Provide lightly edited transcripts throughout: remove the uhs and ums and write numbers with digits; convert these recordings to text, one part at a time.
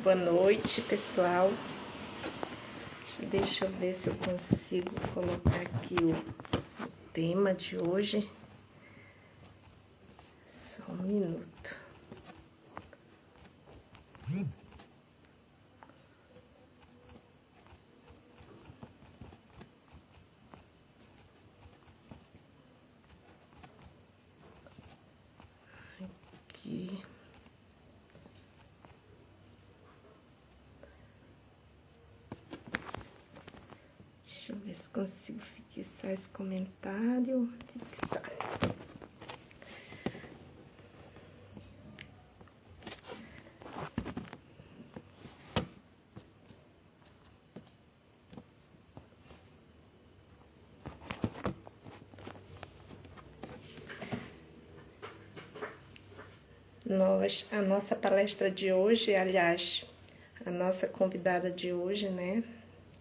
Boa noite, pessoal. Deixa eu ver se eu consigo colocar aqui o tema de hoje. Só um minuto. Aqui. Deixa eu ver se consigo fixar esse comentário. Fixar. A nossa palestra de hoje, aliás, a nossa convidada de hoje, né?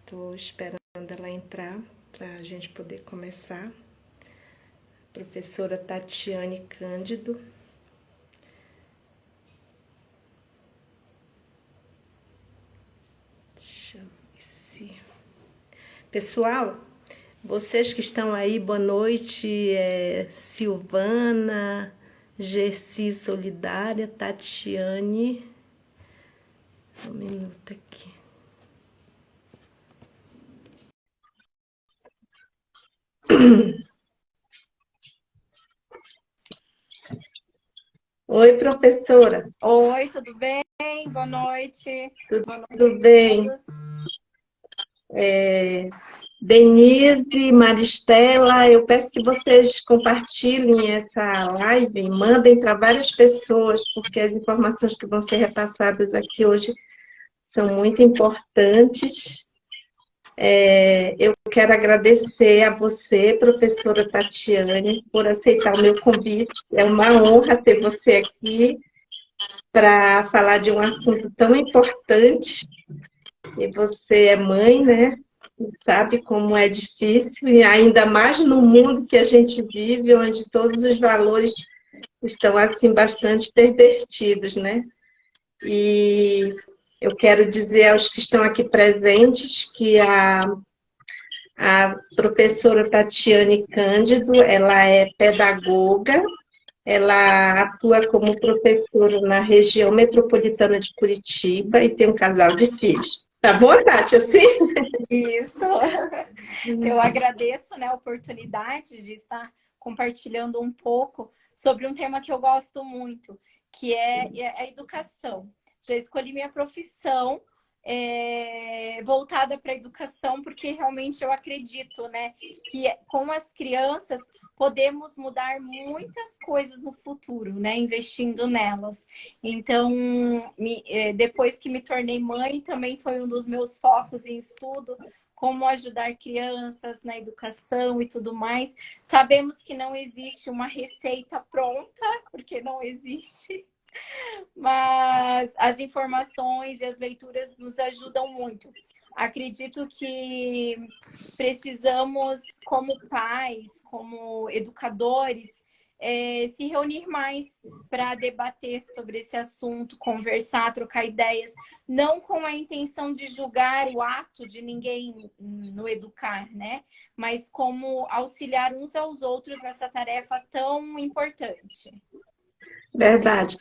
Tô esperando ela entrar para a gente poder começar. Professora Tatiane Cândido. Deixa eu ver se... Pessoal, vocês que estão aí, boa noite. Silvana, Gersi Solidária, Tatiane. Um minuto aqui. Oi, professora. Oi, tudo bem? Boa noite. Boa noite Tudo bem? a todos. Denise, Maristela, eu peço que vocês compartilhem essa live e mandem para várias pessoas, porque as informações que vão ser repassadas aqui hoje são muito importantes. Eu quero agradecer a você, professora Tatiane, por aceitar o meu convite. É uma honra ter você aqui para falar de um assunto tão importante. E você é mãe, né? E sabe como é difícil, e ainda mais no mundo que a gente vive, onde todos os valores estão, assim, bastante pervertidos, né? E eu quero dizer aos que estão aqui presentes que a professora Tatiane Cândido, ela é pedagoga, ela atua como professora na região metropolitana de Curitiba e tem um casal de filhos. Tá bom, Tati, assim? Isso. Eu agradeço, né, a oportunidade de estar compartilhando um pouco sobre um tema que eu gosto muito, que é a educação. Já escolhi minha profissão voltada para a educação, porque realmente eu acredito, né, que com as crianças podemos mudar muitas coisas no futuro, né, investindo nelas. Então, depois que me tornei mãe, também foi um dos meus focos em estudo, como ajudar crianças na educação e tudo mais. Sabemos que não existe uma receita pronta, porque não existe, mas as informações e as leituras nos ajudam muito. Acredito que precisamos, como pais, como educadores, se reunir mais para debater sobre esse assunto, conversar, trocar ideias, não com a intenção de julgar o ato de ninguém no educar, né? Mas como auxiliar uns aos outros nessa tarefa tão importante. Verdade.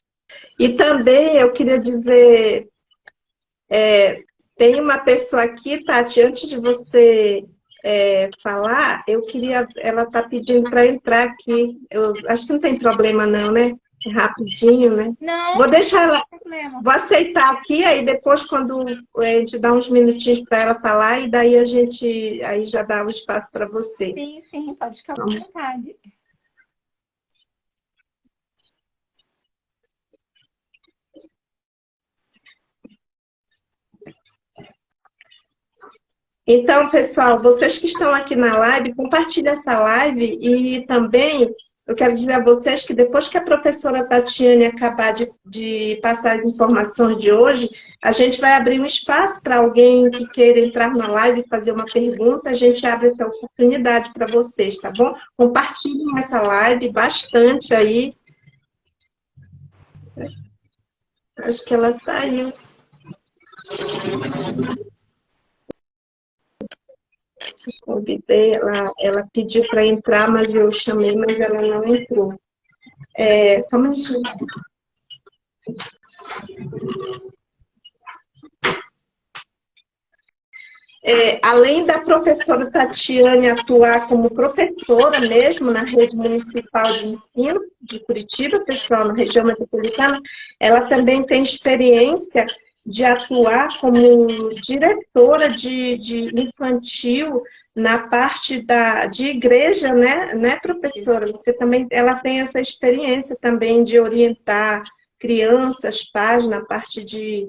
E também eu queria dizer, tem uma pessoa aqui, Tati, antes de você falar, ela está pedindo para entrar aqui. Eu acho que não tem problema não, né? É rapidinho, né? Não, Vou deixar ela, não tem problema. vou aceitar aqui, aí depois quando a gente dá uns minutinhos para ela falar, e daí a gente aí já dá o espaço para você. Sim, sim, pode ficar à vontade. Então, pessoal, vocês que estão aqui na live, compartilhem essa live e também eu quero dizer a vocês que depois que a professora Tatiane acabar de passar as informações de hoje, a gente vai abrir um espaço para alguém que queira entrar na live e fazer uma pergunta, a gente abre essa oportunidade para vocês, tá bom? Compartilhem essa live bastante aí. Acho que ela saiu. Convidei, ela pediu para entrar, mas eu chamei, mas ela não entrou. Só um minutinho. Além da professora Tatiane atuar como professora mesmo na rede municipal de ensino de Curitiba, pessoal, na região metropolitana, ela também tem experiência de atuar como diretora de infantil na parte de igreja, né, professora? Você também, ela tem essa experiência também de orientar crianças, pais, na parte de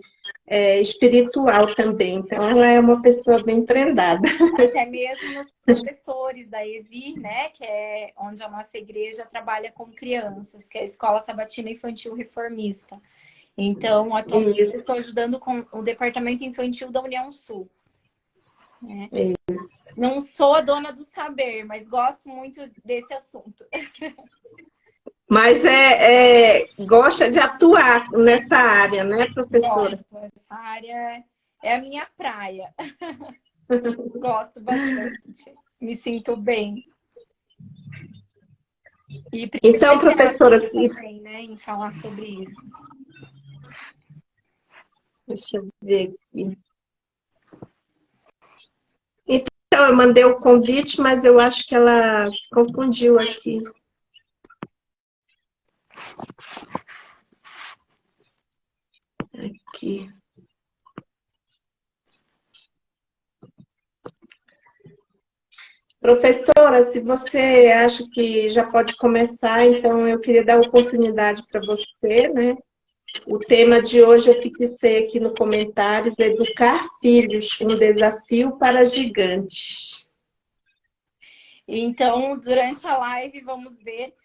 espiritual também. Então, ela é uma pessoa bem prendada. Até mesmo os professores da ESI, né, que é onde a nossa igreja trabalha com crianças, que é a Escola Sabatina Infantil Reformista. Então, atualmente eu estou ajudando com o Departamento Infantil da União Sul. Né? Isso. Não sou a dona do saber, mas gosto muito desse assunto. Mas gosta de atuar nessa área, né, professora? Gosto. Essa área é a minha praia. Gosto bastante. Me sinto bem. E então, professora, também, né, em falar sobre isso. Deixa eu ver aqui. Então, eu mandei o convite, mas eu acho que ela se confundiu aqui. Aqui. Professora, se você acha que já pode começar, então eu queria dar oportunidade para você, né? O tema de hoje eu fixei aqui no comentários, educar filhos, um desafio para gigantes. Então, durante a live, vamos ver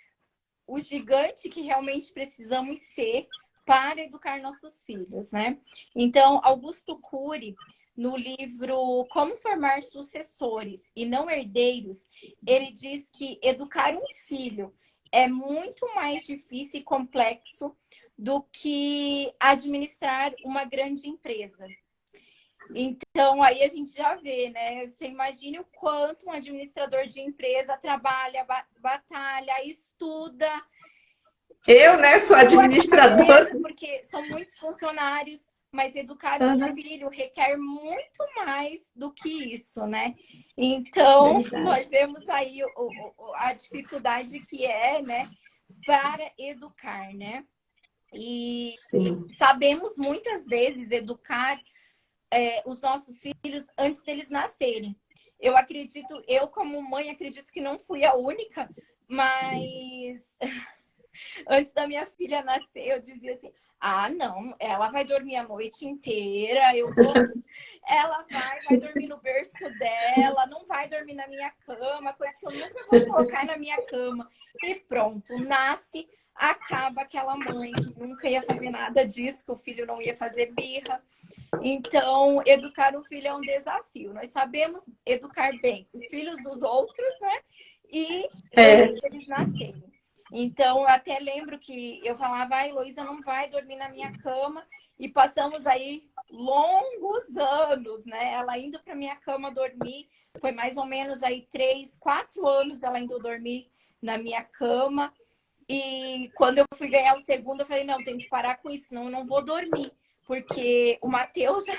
o gigante que realmente precisamos ser para educar nossos filhos, né? Então, Augusto Cury, no livro Como Formar Sucessores e Não Herdeiros, ele diz que educar um filho é muito mais difícil e complexo do que administrar uma grande empresa. Então, aí a gente já vê, né? Você imagine o quanto um administrador de empresa trabalha, batalha, estuda. Eu, né, sou administradora. Porque são muitos funcionários, mas educar um filho requer muito mais do que isso, né? Então, nós vemos aí a dificuldade que é, né, para educar, né? E sabemos muitas vezes educar os nossos filhos antes deles nascerem. Eu acredito, eu como mãe, acredito que não fui a única, mas antes da minha filha nascer, eu dizia assim, ah, não, ela vai dormir a noite inteira, ela vai dormir no berço dela, não vai dormir na minha cama, coisa que eu nunca vou colocar na minha cama. E pronto, nasce, acaba aquela mãe que nunca ia fazer nada disso, que o filho não ia fazer birra. Então, educar um filho é um desafio. Nós sabemos educar bem os filhos dos outros, né? E antes deles nascerem. Então, eu até lembro que eu falava, a Heloísa não vai dormir na minha cama. E passamos aí longos anos, né? Ela indo para minha cama dormir. Foi mais ou menos aí 3, 4 anos ela indo dormir na minha cama. E quando eu fui ganhar o segundo, eu falei, não, tem que parar com isso, senão eu não vou dormir. Porque o Matheus já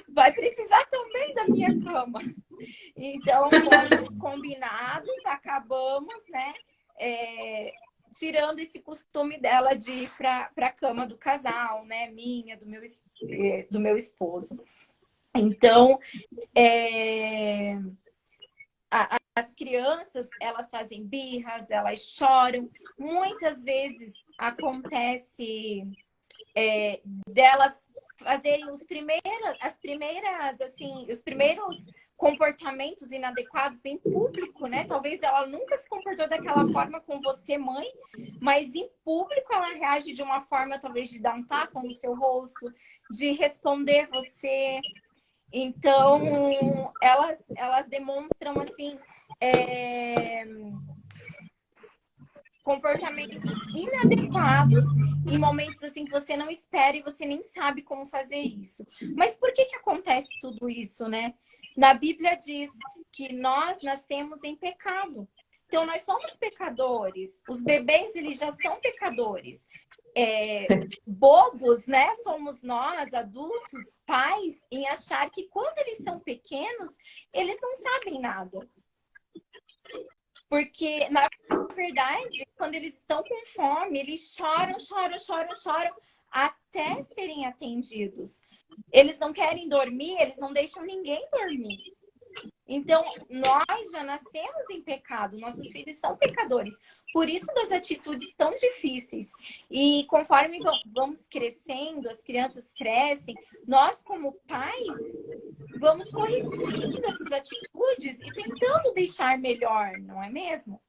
vai precisar também da minha cama. Então, com os combinados, acabamos, né, tirando esse costume dela de ir para a cama do casal, né, minha, do meu esposo. Então, as crianças, elas fazem birras, elas choram. Muitas vezes acontece delas fazerem os primeiros comportamentos inadequados em público, né? Talvez ela nunca se comportou daquela forma com você, mãe, mas em público ela reage de uma forma, talvez, de dar um tapa no seu rosto, de responder você. Então, elas demonstram, assim, comportamentos inadequados em momentos assim que você não espera e você nem sabe como fazer isso. Mas por que que acontece tudo isso, né? Na Bíblia diz que nós nascemos em pecado. Então, nós somos pecadores. Os bebês, eles já são pecadores. Bobos, né? Somos nós, adultos, pais, em achar que quando eles são pequenos, eles não sabem nada. Porque, na verdade, quando eles estão com fome, eles choram, choram, choram, choram até serem atendidos. Eles não querem dormir, eles não deixam ninguém dormir. Então, nós já nascemos em pecado, nossos filhos são pecadores. Por isso, das atitudes tão difíceis. E conforme vamos crescendo, as crianças crescem, nós, como pais, vamos corrigindo essas atitudes e tentando deixar melhor, não é mesmo?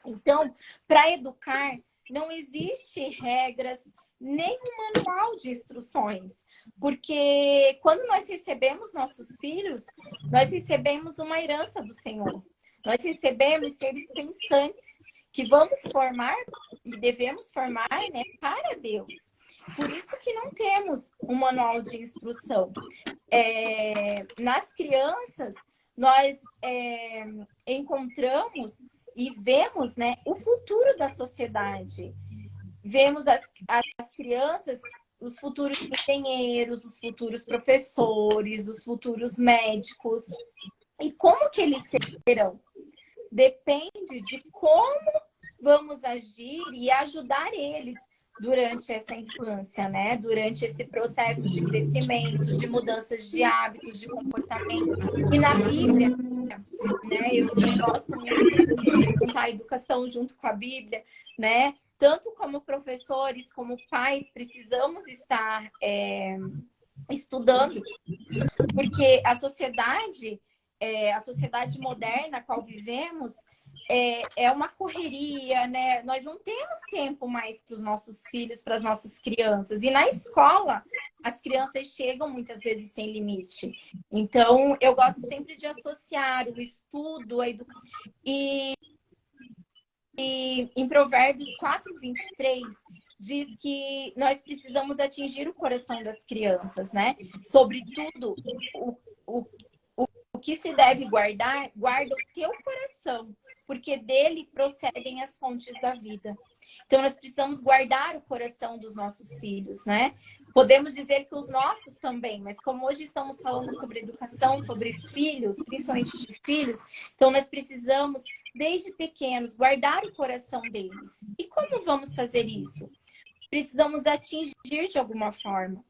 Então, para educar, não existe regras, nem um manual de instruções. Porque quando nós recebemos nossos filhos, nós recebemos uma herança do Senhor. Nós recebemos seres pensantes que vamos formar e devemos formar, né, para Deus. Por isso que não temos um manual de instrução. Nas crianças, nós encontramos e vemos, né, o futuro da sociedade. Vemos as crianças, os futuros engenheiros, os futuros professores, os futuros médicos. E como que eles serão? Depende de como vamos agir e ajudar eles durante essa infância, né? Durante esse processo de crescimento, de mudanças de hábitos, de comportamento. E na Bíblia, né? Eu gosto muito de contar a educação junto com a Bíblia, né? Tanto como professores, como pais, precisamos estar estudando, porque a sociedade moderna a qual vivemos é uma correria, né? Nós não temos tempo mais para os nossos filhos, para as nossas crianças. E na escola, as crianças chegam muitas vezes sem limite. Então, eu gosto sempre de associar o estudo, a educação. E em Provérbios 4:23, diz que nós precisamos atingir o coração das crianças, né? Sobretudo, o que se deve guardar, guarda o teu coração, porque dele procedem as fontes da vida. Então, nós precisamos guardar o coração dos nossos filhos, né? Podemos dizer que os nossos também, mas como hoje estamos falando sobre educação, sobre filhos, principalmente de filhos, então nós precisamos, desde pequenos, guardar o coração deles. E como vamos fazer isso? Precisamos atingir de alguma forma.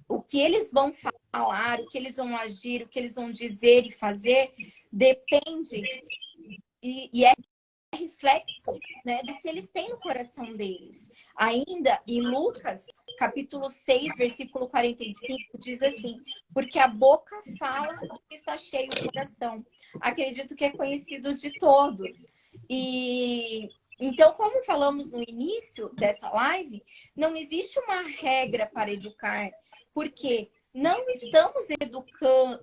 O que eles vão falar, o que eles vão agir, o que eles vão dizer e fazer, depende e é reflexo, né, do que eles têm no coração deles. Ainda em Lucas, capítulo 6, versículo 45, diz assim: porque a boca fala do que está cheio o coração. Acredito que é conhecido de todos. E então, como falamos no início dessa live, não existe uma regra para educar, porque não estamos educando,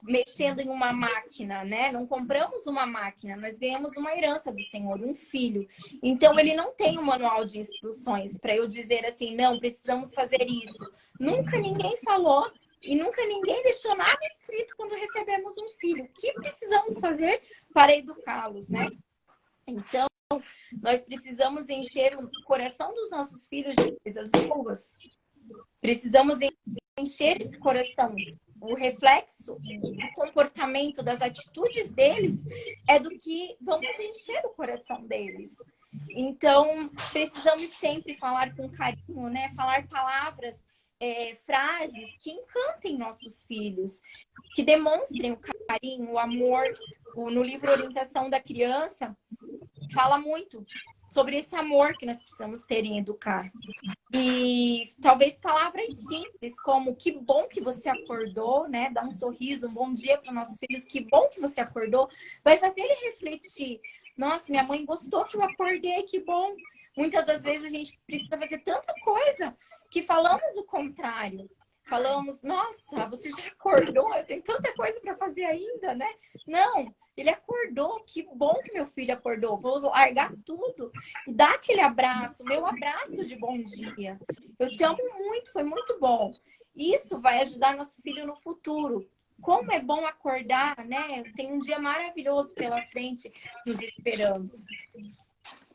mexendo em uma máquina, né? Não compramos uma máquina, nós ganhamos uma herança do Senhor, um filho. Então, ele não tem um manual de instruções para eu dizer assim, não, precisamos fazer isso. Nunca ninguém falou e nunca ninguém deixou nada escrito quando recebemos um filho. O que precisamos fazer para educá-los, né? Então, nós precisamos encher o coração dos nossos filhos de coisas boas. Precisamos encher esse coração. O reflexo do comportamento, das atitudes deles é do que vamos encher o coração deles. Então, precisamos sempre falar com carinho, né? Falar palavras, frases que encantem nossos filhos, que demonstrem o carinho, o amor. No livro Orientação da Criança, fala muito sobre esse amor que nós precisamos ter em educar. E talvez palavras simples, como que bom que você acordou, né? Dar um sorriso, um bom dia para os nossos filhos, que bom que você acordou, vai fazer ele refletir. Nossa, minha mãe gostou que eu acordei, que bom. Muitas das vezes a gente precisa fazer tanta coisa que falamos o contrário. Falamos, nossa, você já acordou, eu tenho tanta coisa para fazer ainda, né? Não, ele acordou, que bom que meu filho acordou, vou largar tudo e dar aquele abraço, meu abraço de bom dia. Eu te amo muito, foi muito bom. Isso vai ajudar nosso filho no futuro. Como é bom acordar, né? Tem um dia maravilhoso pela frente nos esperando.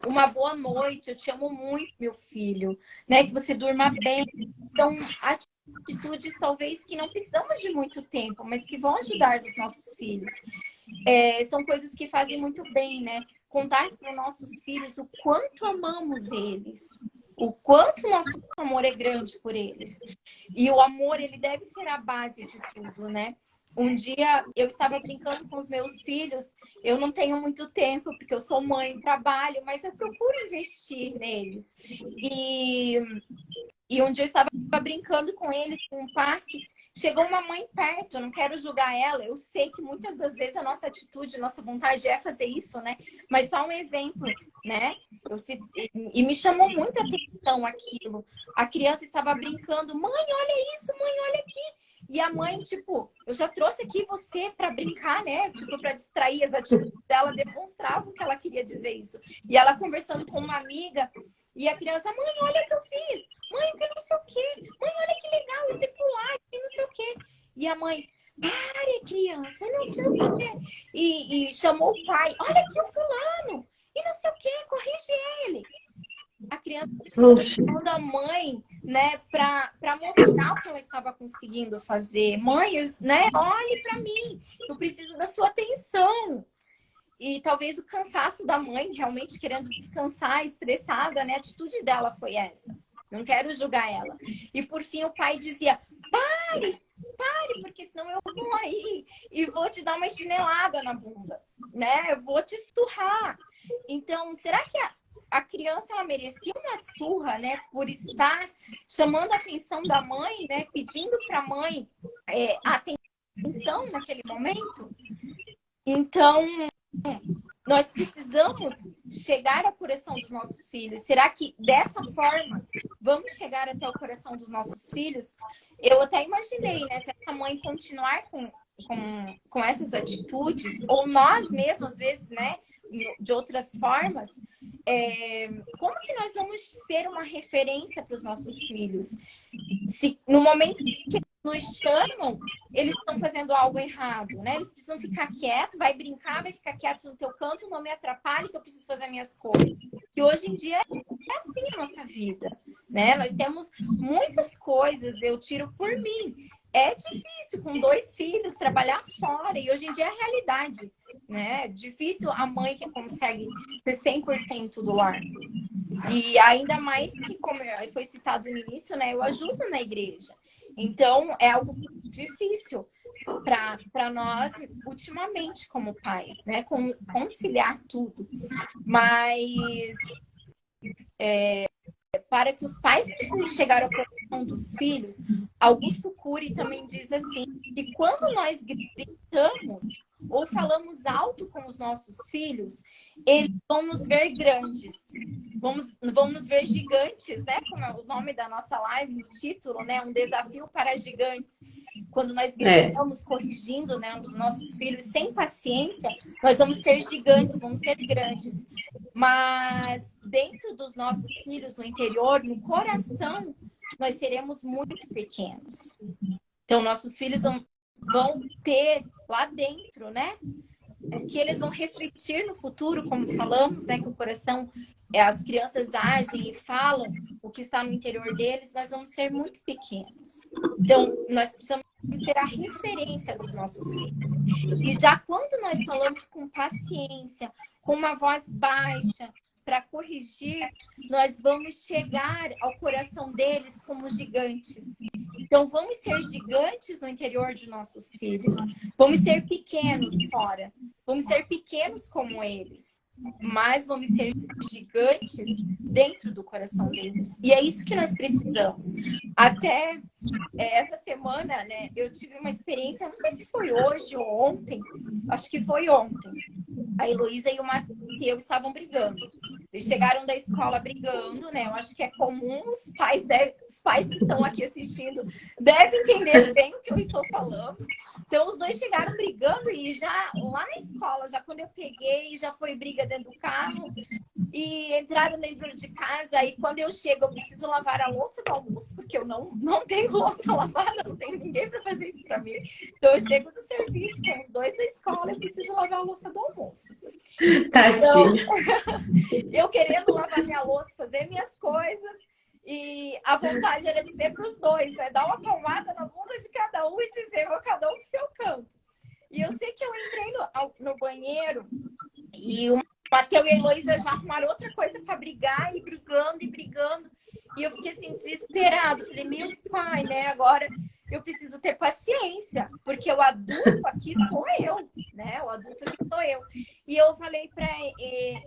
Uma boa noite, eu te amo muito, meu filho, né? Que você durma bem. Então, atitudes talvez que não precisamos de muito tempo, mas que vão ajudar os nossos filhos. São coisas que fazem muito bem, né? Contar para os nossos filhos o quanto amamos eles, o quanto o nosso amor é grande por eles. E o amor, ele deve ser a base de tudo, né? Um dia eu estava brincando com os meus filhos, eu não tenho muito tempo, porque eu sou mãe, trabalho, mas eu procuro investir neles. E um dia eu estava brincando com eles num parque, chegou uma mãe perto, eu não quero julgar ela, eu sei que muitas das vezes a nossa atitude, nossa vontade é fazer isso, né? Mas só um exemplo, né? E me chamou muito a atenção aquilo. A criança estava brincando, mãe, olha isso, mãe, olha aqui. E a mãe, tipo, eu já trouxe aqui você para brincar, né? Tipo, para distrair as atitudes dela, demonstrava que ela queria dizer isso. E ela conversando com uma amiga, e a criança, mãe, olha o que eu fiz. Mãe, que não sei o quê. Mãe, olha que legal, esse pular, que não sei o quê. E a mãe, pare, criança, não sei o quê. E chamou o pai, olha aqui o fulano, e não sei o quê, corrige ele. A criança chamando a mãe, né, para mostrar o que ela estava conseguindo fazer. Mãe, né, olhe para mim, eu preciso da sua atenção. E talvez o cansaço da mãe, realmente querendo descansar, estressada, né, a atitude dela foi essa. Não quero julgar ela. E por fim o pai dizia, pare, porque senão eu vou aí e vou te dar uma chinelada na bunda, né? Eu vou te esturrar. Então, será que a criança, ela merecia uma surra, né? Por estar chamando a atenção da mãe, né? Pedindo para a mãe atenção naquele momento? Então, nós precisamos chegar ao coração dos nossos filhos. Será que dessa forma vamos chegar até o coração dos nossos filhos? Eu até imaginei, né? Se essa mãe continuar com essas atitudes, ou nós mesmos, às vezes, né? De outras formas, como que nós vamos ser uma referência para os nossos filhos? Se no momento que nos chamam, eles estão fazendo algo errado, né? Eles precisam ficar quietos, vai brincar, vai ficar quieto no teu canto, não me atrapalhe que eu preciso fazer minhas coisas. E hoje em dia é assim a nossa vida, né? Nós temos muitas coisas, eu tiro por mim. É difícil com 2 filhos trabalhar fora e hoje em dia é a realidade, né? É difícil a mãe que consegue ser 100% do lar. E ainda mais que, como foi citado no início, né? Eu ajudo na igreja. Então, é algo difícil para nós, ultimamente, como pais, né? Conciliar tudo. Mas para que os pais precisem chegar ao coração dos filhos, Augusto Cury também diz assim, que quando nós gritamos ou falamos alto com os nossos filhos, eles vão nos ver grandes, vão nos ver gigantes, né? Como é o nome da nossa live, no título, né? Um desafio para gigantes. Quando nós gritamos, corrigindo, né, os nossos filhos sem paciência, nós vamos ser gigantes, vamos ser grandes. Mas dentro dos nossos filhos, no interior, no coração, nós seremos muito pequenos. Então, nossos filhos vão ter lá dentro, né? O que eles vão refletir no futuro, como falamos, né? Que o coração, as crianças agem e falam o que está no interior deles, nós vamos ser muito pequenos. Então, nós precisamos ser a referência dos nossos filhos. E já quando nós falamos com paciência, com uma voz baixa, para corrigir, nós vamos chegar ao coração deles como gigantes. Então, vamos ser gigantes no interior de nossos filhos. Vamos ser pequenos fora. Vamos ser pequenos como eles. Mas vamos ser gigantes dentro do coração deles. E é isso que nós precisamos. Até essa semana, né, eu tive uma experiência, não sei se foi hoje ou ontem, acho que foi ontem. A Heloísa e o Matheus estavam brigando. Eles chegaram da escola brigando, né? Eu acho que é comum, os pais que estão aqui assistindo devem entender bem o que eu estou falando. Então, os dois chegaram brigando e já lá na escola, já quando eu peguei, já foi briga dentro do carro. E entraram dentro de casa e quando eu chego, eu preciso lavar a louça do almoço, porque eu não tenho louça lavada, não tenho ninguém para fazer isso para mim. Então, eu chego do serviço com os dois da escola e preciso lavar a louça do almoço. Tadinha. Então, eu querendo lavar minha louça, fazer minhas coisas, e a vontade era dizer para os dois, né? Dar uma palmada na bunda de cada um e dizer, vou cada um pro seu canto. E eu sei que eu entrei no banheiro e o Matheus e a Heloísa já arrumaram outra coisa para brigar, e brigando, e brigando. E eu fiquei assim, desesperado. Falei, meu pai, né? Agora eu preciso ter paciência, porque o adulto aqui sou eu, né? O adulto aqui sou eu. E eu falei para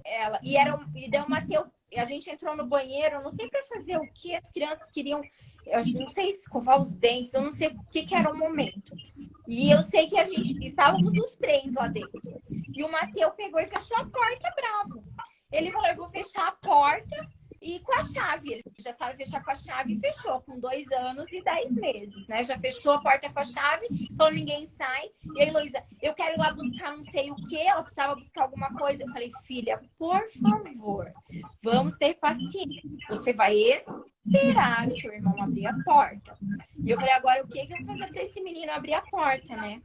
ela, e deu o Matheus, a gente entrou no banheiro, eu não sei para fazer o que as crianças queriam, eu não sei escovar os dentes, eu não sei o que era o momento. E eu sei que estávamos os três lá dentro. E o Matheus pegou e fechou a porta, bravo. Ele falou, eu vou fechar a porta e com a chave. Ele já sabe fechar com a chave e fechou, com 2 anos e 10 meses, né? Já fechou a porta com a chave, falou, ninguém sai. E a Heloísa, eu quero ir lá buscar não sei o que, ela precisava buscar alguma coisa. Eu falei, filha, por favor, vamos ter paciência. Você vai esperar o seu irmão abrir a porta. E eu falei, agora o que eu vou fazer para esse menino abrir a porta, né?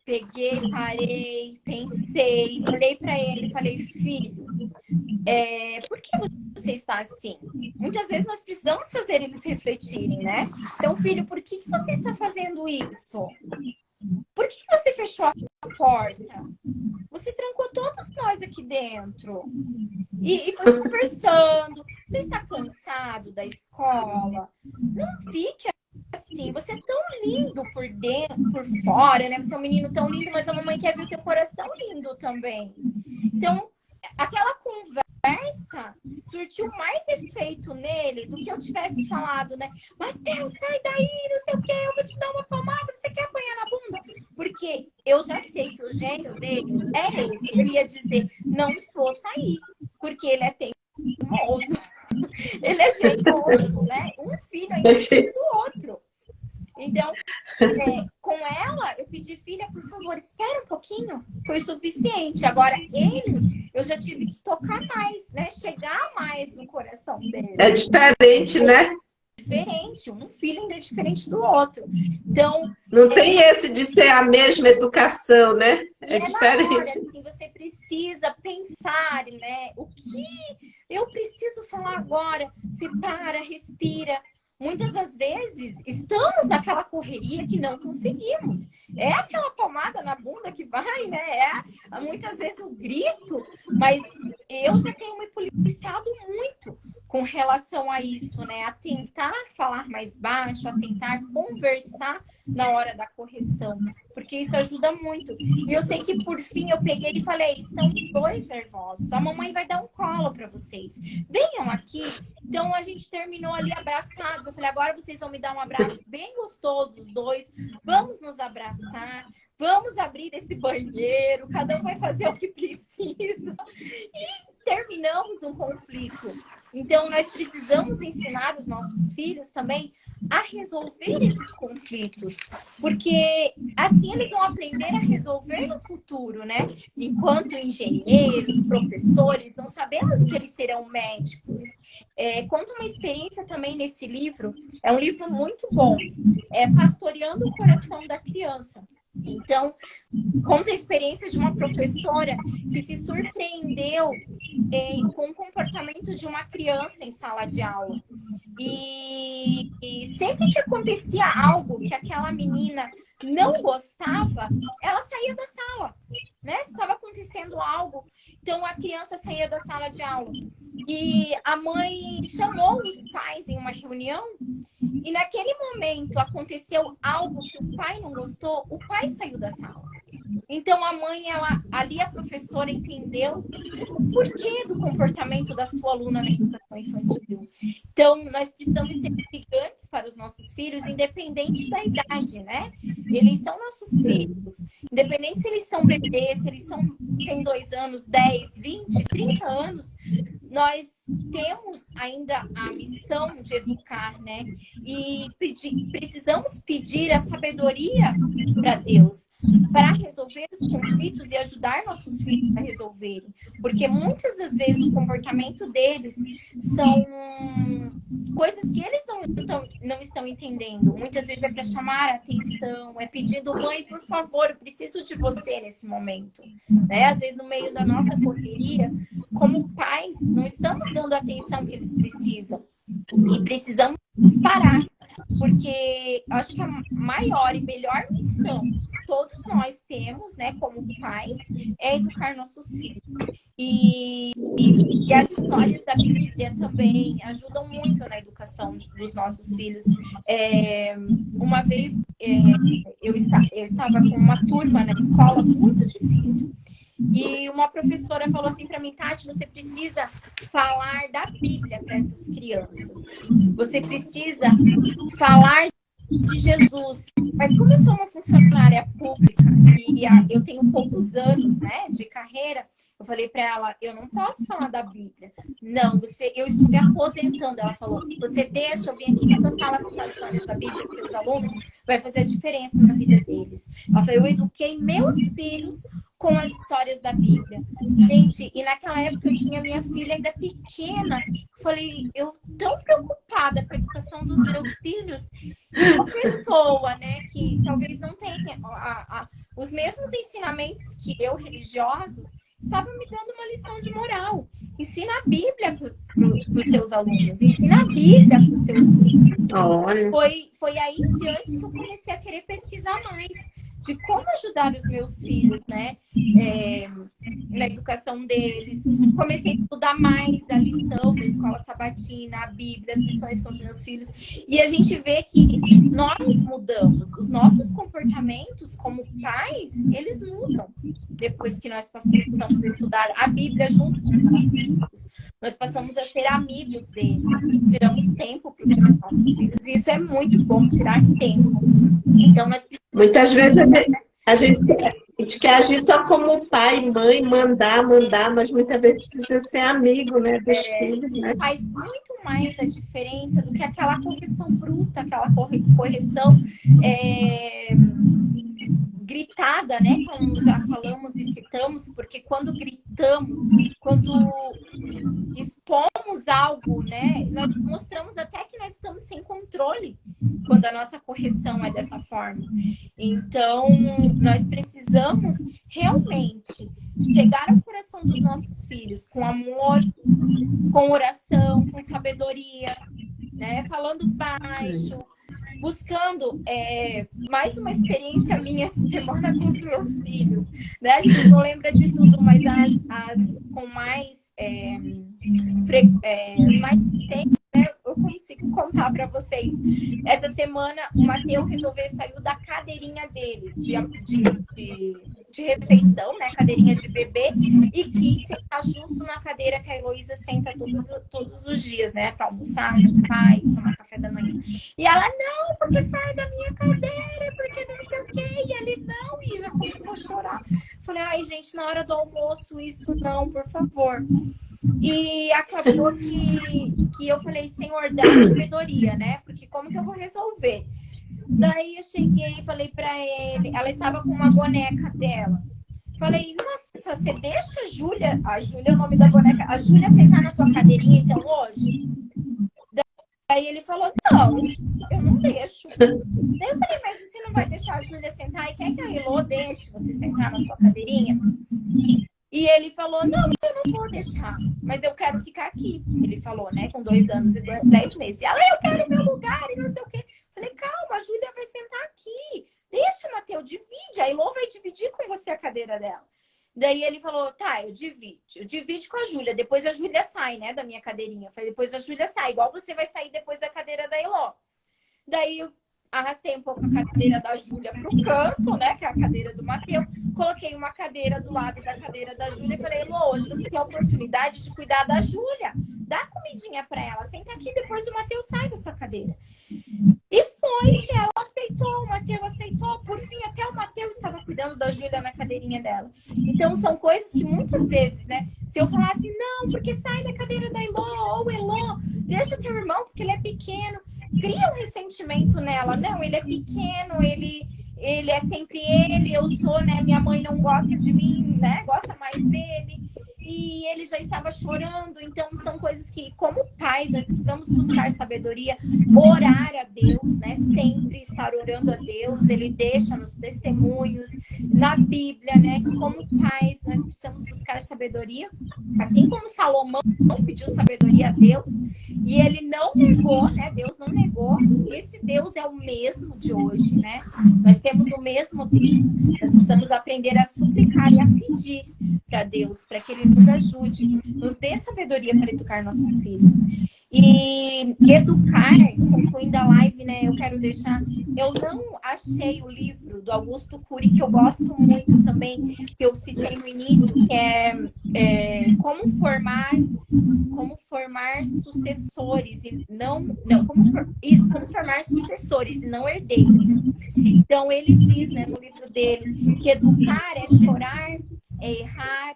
Peguei, parei, pensei, olhei para ele e falei, filho, por que você está assim? Muitas vezes nós precisamos fazer eles refletirem, né? Então, filho, por que você está fazendo isso? Por que você fechou a porta? Você trancou todos nós aqui dentro. E foi conversando. Você está cansado da escola? Não fique assim. Você é tão lindo por dentro, por fora, né? Você é um menino tão lindo, mas a mamãe quer ver o teu coração lindo também. Então, aquela conversa surtiu mais efeito nele do que eu tivesse falado, né? Matheus, sai daí, não sei o que, eu vou te dar uma palmada, você quer apanhar na bunda? Porque eu já sei que o gênio dele é esse. Ele ia dizer, não vou sair, porque ele é teimoso. Ele é jeitoso, né? Um filho é diferente do outro. Então, com ela, eu pedi, filha, por favor, espera um pouquinho. Foi suficiente. Agora, eu já tive que tocar mais, né? Chegar mais no coração dele. É diferente, né? Diferente. Um filho ainda é diferente do outro. Então... Não tem esse de ser a mesma educação, né? É diferente. Hora, assim, você precisa pensar, né? O que eu preciso falar agora? Se para, respira. Muitas das vezes estamos naquela correria que não conseguimos. É aquela palmada na bunda que vai, né? Muitas vezes o grito, mas eu já tenho me policiado muito com relação a isso, né? A tentar falar mais baixo, a tentar conversar na hora da correção, porque isso ajuda muito. E eu sei que por fim eu peguei e falei, estão os dois nervosos, a mamãe vai dar um colo para vocês, venham aqui. Então a gente terminou ali abraçados. Eu falei, agora vocês vão me dar um abraço bem gostoso, os dois, vamos nos abraçar, vamos abrir esse banheiro, cada um vai fazer o que precisa. E terminamos um conflito. Então, nós precisamos ensinar os nossos filhos também a resolver esses conflitos, porque assim eles vão aprender a resolver no futuro, né? Enquanto engenheiros, professores, não sabemos que eles serão médicos. Conta uma experiência também nesse livro, é um livro muito bom, Pastoreando o Coração da Criança. Então, conta a experiência de uma professora que se surpreendeu com o comportamento de uma criança em sala de aula. E sempre que acontecia algo que aquela menina não gostava, ela saía da sala, né? Se estava acontecendo algo, então a criança saía da sala de aula. E a mãe chamou os pais em uma reunião e naquele momento aconteceu algo que o pai não gostou, o pai saiu da sala. Então a mãe, ali a professora entendeu o porquê do comportamento da sua aluna na educação infantil. Então nós precisamos ser gigantes para os nossos filhos, independente da idade, né? Eles são nossos filhos. Independente se eles são bebês, se eles têm 2 anos, 10, 20, 30 anos, nós temos ainda a missão de educar, né? E precisamos pedir a sabedoria para Deus, para resolver os conflitos e ajudar nossos filhos a resolverem. Porque muitas das vezes o comportamento deles são coisas que eles não estão entendendo. Muitas vezes é para chamar a atenção, é pedindo, mãe, por favor, eu preciso de você nesse momento. Né? Às vezes, no meio da nossa correria, como pais, não estamos dando a atenção que eles precisam. E precisamos parar. Porque eu acho que a maior e melhor missão que todos nós temos, né, como pais, é educar nossos filhos. E as histórias da Bíblia também ajudam muito na educação dos nossos filhos. Uma vez eu estava com uma turma na escola muito difícil. E uma professora falou assim para mim, Tati, você precisa falar da Bíblia para essas crianças. Você precisa falar de Jesus. Mas como eu sou uma funcionária pública e eu tenho poucos anos, né, de carreira, eu falei para ela, eu não posso falar da Bíblia. Não, eu estou me aposentando. Ela falou, você deixa eu vir aqui na tua sala contar histórias da Bíblia para os alunos, vai fazer a diferença na vida deles. Ela falou, eu eduquei meus filhos com as histórias da Bíblia. Gente, e naquela época eu tinha minha filha ainda pequena. Falei, eu tão preocupada com a educação dos meus filhos. E uma pessoa, né, que talvez não tenha os mesmos ensinamentos que eu, religiosos, estava me dando uma lição de moral. Ensina a Bíblia para os seus alunos. Ensina a Bíblia para os teus filhos. Foi aí em diante que eu comecei a querer pesquisar mais de como ajudar os meus filhos, né? Na educação deles. Comecei a estudar mais a lição da escola sabatina, a Bíblia, as lições com os meus filhos. E a gente vê que nós mudamos. Os nossos comportamentos como pais, eles mudam. Depois que nós passamos a estudar a Bíblia junto com os nossos filhos. Nós passamos a ser amigos dele. Tiramos tempo para os nossos filhos. E isso é muito bom, tirar tempo. Então, muitas vezes a gente quer agir só como pai, mãe, mandar, mas muitas vezes precisa ser amigo, né, dos filhos, né? Faz muito mais a diferença do que aquela correção bruta, aquela correção gritada, né? Como já falamos e citamos, porque quando gritamos, quando expomos algo, né? Nós mostramos até que nós estamos sem controle quando a nossa correção é dessa forma. Então, nós precisamos realmente chegar ao coração dos nossos filhos com amor, com oração, com sabedoria, né? Falando baixo, buscando mais uma experiência minha essa semana com os meus filhos, né? A gente não lembra de tudo, mas as com mais tempo, né? Eu consigo contar para vocês. Essa semana o Mateus saiu da cadeirinha dele de refeição, né? Cadeirinha de bebê, e quis sentar justo na cadeira que a Heloísa senta todos os dias, né? Para almoçar, jantar e tomar café da manhã. E ela, não, porque sai da minha cadeira, porque não sei o quê. E ele, não, e já começou a chorar. Falei, ai, gente, na hora do almoço, isso não, por favor. E acabou que eu falei, Senhor, dá sabedoria, né? Porque como que eu vou resolver? Daí eu cheguei e falei pra ele, ela estava com uma boneca dela. Falei, nossa, você deixa a Júlia é o nome da boneca, a Júlia sentar na tua cadeirinha então hoje? Daí ele falou, não, eu não deixo. Daí eu falei, mas você não vai deixar a Júlia sentar e quer que a Elô deixe você sentar na sua cadeirinha? E ele falou, não, eu não vou deixar, mas eu quero ficar aqui. Ele falou, né, com 2 anos e 10 meses. E ela, eu quero meu lugar e não sei o quê. Falei, calma, a Júlia vai sentar aqui. Deixa, Mateus, divide. A Elô vai dividir com você a cadeira dela. Daí ele falou, tá, eu divido com a Júlia. Depois a Júlia sai, né, da minha cadeirinha. Falei, depois a Júlia sai, igual você vai sair depois da cadeira da Elô. Daí eu arrastei um pouco a cadeira da Júlia pro canto, né, que é a cadeira do Mateus. Coloquei uma cadeira do lado da cadeira da Júlia e falei, Elô, hoje você tem a oportunidade de cuidar da Júlia. Dá comidinha pra ela, senta aqui, depois o Mateus sai da sua cadeira. E foi que ela aceitou, o Mateus aceitou. Por fim, até o Mateus estava cuidando da Júlia na cadeirinha dela. Então, são coisas que muitas vezes, né, Se eu falasse, não, porque sai da cadeira da Elô, ou Elô, deixa teu irmão, porque ele é pequeno, cria um ressentimento nela. Não, ele é pequeno, ele é sempre ele, eu sou, né? Minha mãe não gosta de mim, né? Gosta mais dele. E ele já estava chorando. Então, são coisas que, como pais, nós precisamos buscar sabedoria, orar a Deus, né? Sempre estar orando a Deus. Ele deixa nos testemunhos, na Bíblia, né? Que como pais, nós precisamos buscar sabedoria. Assim como Salomão pediu sabedoria a Deus, e ele não negou, né? Deus não negou. Esse Deus é o mesmo de hoje, né? Nós temos o mesmo Deus. Nós precisamos aprender a suplicar e a pedir para Deus, para que Ele nos ajude, nos dê sabedoria para educar nossos filhos. E educar, concluindo a live, né? Eu quero deixar. Eu não achei o livro do Augusto Cury, que eu gosto muito também, que eu citei no início, que é como formar sucessores e como formar sucessores e não herdeiros. Então ele diz, né, no livro dele, que educar é chorar, é errar,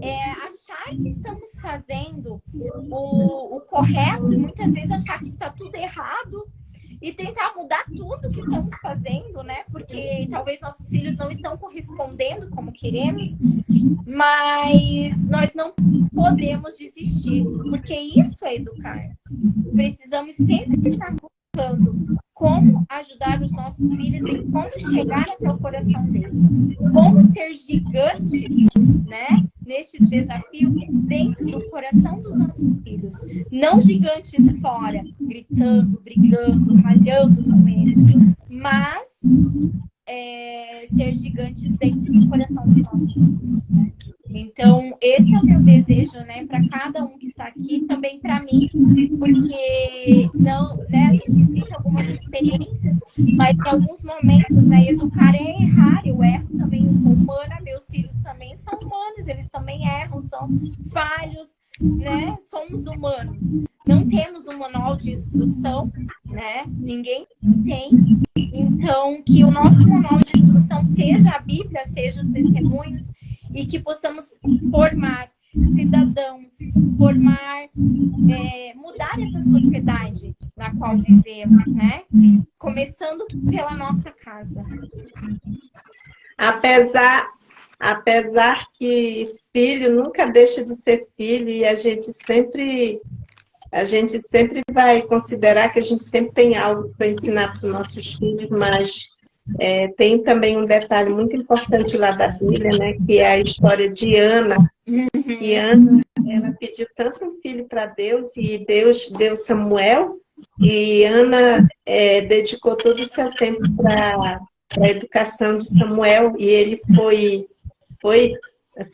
é achar que estamos fazendo o correto e muitas vezes achar que está tudo errado e tentar mudar tudo que estamos fazendo, né? Porque talvez nossos filhos não estão correspondendo como queremos, mas nós não podemos desistir, porque isso é educar. Precisamos sempre estar buscando como ajudar os nossos filhos e como chegar até o coração deles. Como ser gigantes, né? Neste desafio dentro do coração dos nossos filhos. Não gigantes fora, gritando, brigando, ralhando com eles. Mas ser gigantes dentro do coração dos nossos filhos, né? Então, esse é o meu desejo, né, para cada um que está aqui, também para mim, porque não, né, a gente cita algumas experiências, mas em alguns momentos, né, educar é errar, eu erro também, eu sou humana, meus filhos também são humanos, eles também erram, são falhos, né, somos humanos. Não temos um manual de instrução, né, ninguém tem, então que o nosso manual de instrução seja a Bíblia, seja os testemunhos, e que possamos formar cidadãos, mudar essa sociedade na qual vivemos, né? Começando pela nossa casa. Apesar que filho nunca deixa de ser filho e a gente sempre vai considerar que a gente sempre tem algo para ensinar para os nossos filhos, mas tem também um detalhe muito importante lá da Bíblia, né, que é a história de Ana, que Ana, ela pediu tanto um filho para Deus, e Deus deu Samuel, e Ana dedicou todo o seu tempo para a educação de Samuel, e ele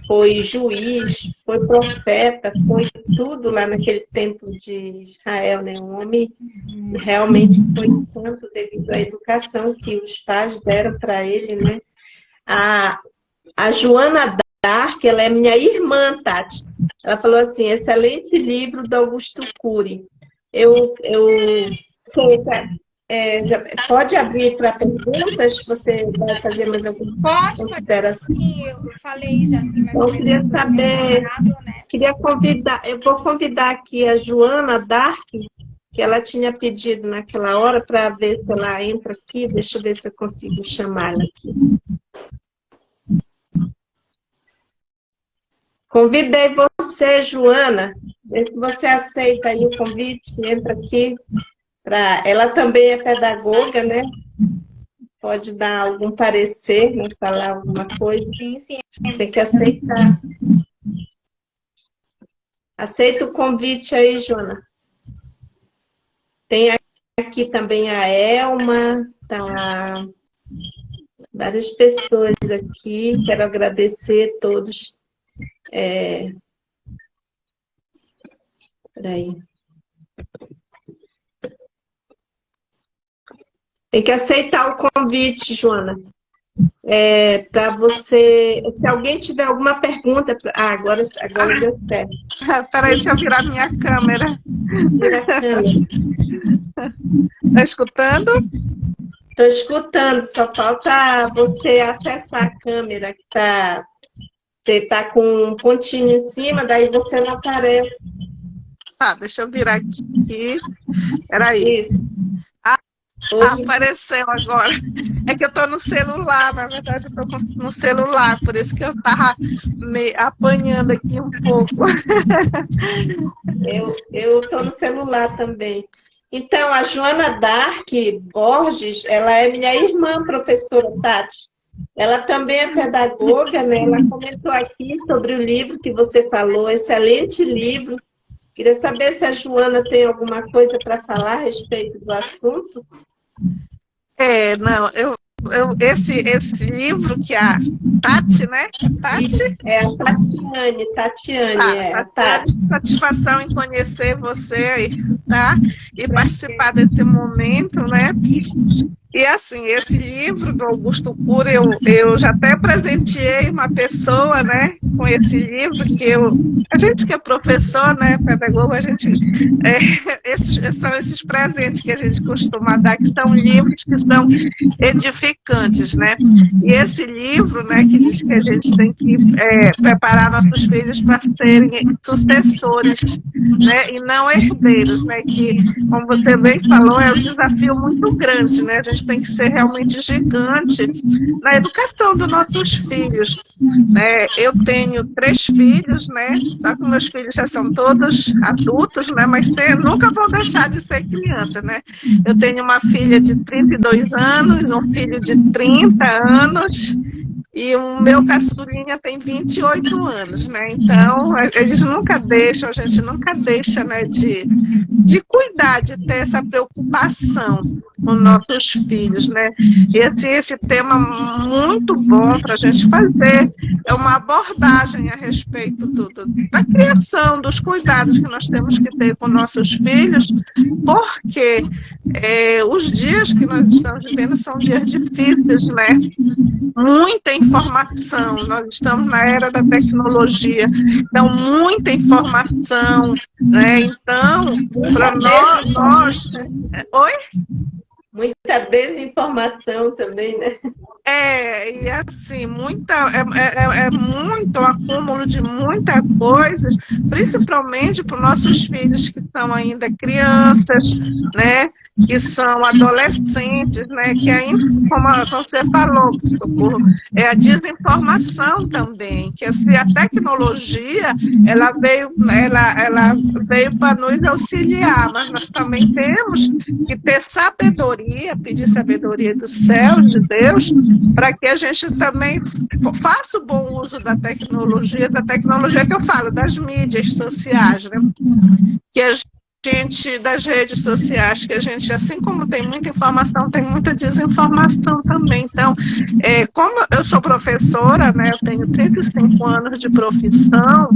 foi juiz, foi profeta, foi tudo lá naquele tempo de Israel, né? Um homem realmente foi santo devido à educação que os pais deram para ele, né? A Joana Dark, ela é minha irmã, Tati. Ela falou assim, excelente livro do Augusto Cury. Eu sei, pode abrir para perguntas? Você vai fazer mais alguma consideração? Sim, eu falei já assim, mas eu queria saber, né? Eu vou convidar aqui a Joana Dark, que ela tinha pedido naquela hora, para ver se ela entra aqui. Deixa eu ver se eu consigo chamá-la aqui. Convidei você, Joana. Vê se você aceita aí o convite, entra aqui. Ela também é pedagoga, né? Pode dar algum parecer, né? Falar alguma coisa. Sim. Tem que aceitar. Aceita o convite aí, Joana. Tem aqui também a Elma, tá? Várias pessoas aqui. Quero agradecer a todos. Peraí. Tem que aceitar o convite, Joana. Para você... Se alguém tiver alguma pergunta... agora deu certo. Peraí, deixa eu virar minha câmera. Vira a câmera. Está escutando? Estou escutando, só falta você acessar a câmera que está Você está com um pontinho em cima, daí você não aparece. Tá, deixa eu virar aqui. Peraí. Isso. Apareceu agora. É que eu tô no celular, na verdade eu tô no celular, por isso que eu tava me apanhando aqui um pouco. Eu estou no celular também. Então, a Joana Dark Borges, ela é minha irmã, professora Tati. Ela também é pedagoga, né? Ela comentou aqui sobre o livro que você falou, excelente livro. Queria saber se a Joana tem alguma coisa para falar a respeito do assunto. Não, esse livro que a Tati, né? Tati? É a Tatiane, a Tati. Satisfação em conhecer você, tá? E participar desse momento, né? E assim, esse livro do Augusto Cury, eu já até presenteei uma pessoa, né, com esse livro, a gente que é professor, né, pedagogo, são esses presentes que a gente costuma dar, que são livros que são edificantes, né. E esse livro, né, que diz que a gente tem que preparar nossos filhos para serem sucessores, né, e não herdeiros, né, que, como você bem falou, é um desafio muito grande, né, a gente tem que ser realmente gigante na educação dos nossos filhos, né? Eu tenho 3 filhos, né? Só que meus filhos já são todos adultos, né? Mas nunca vão deixar de ser criança, né? Eu tenho uma filha de 32 anos, um filho de 30 anos e o meu caçulinha tem 28 anos, né? Então, eles nunca deixam, a gente nunca deixa, né, de cuidar, de ter essa preocupação com nossos filhos, né? E assim, esse tema muito bom para a gente fazer é uma abordagem a respeito da criação, dos cuidados que nós temos que ter com nossos filhos, porque os dias que nós estamos vivendo são dias difíceis, né? Muita informação, nós estamos na era da tecnologia, então muita informação, né? Então, para nós... Oi? Muita desinformação também, né? E assim, muito acúmulo de muita coisa, principalmente para os nossos filhos que são ainda crianças, né? Que são adolescentes, né? Que ainda, como você falou, Socorro, é a desinformação também, que assim, a tecnologia ela veio para nos auxiliar, mas nós também temos que ter sabedoria, pedir sabedoria do céu, de Deus, para que a gente também faça o bom uso da tecnologia que eu falo, das mídias sociais, né? Que a gente, das redes sociais, que a gente, assim como tem muita informação, tem muita desinformação também. Então, como eu sou professora, né, eu tenho 35 anos de profissão,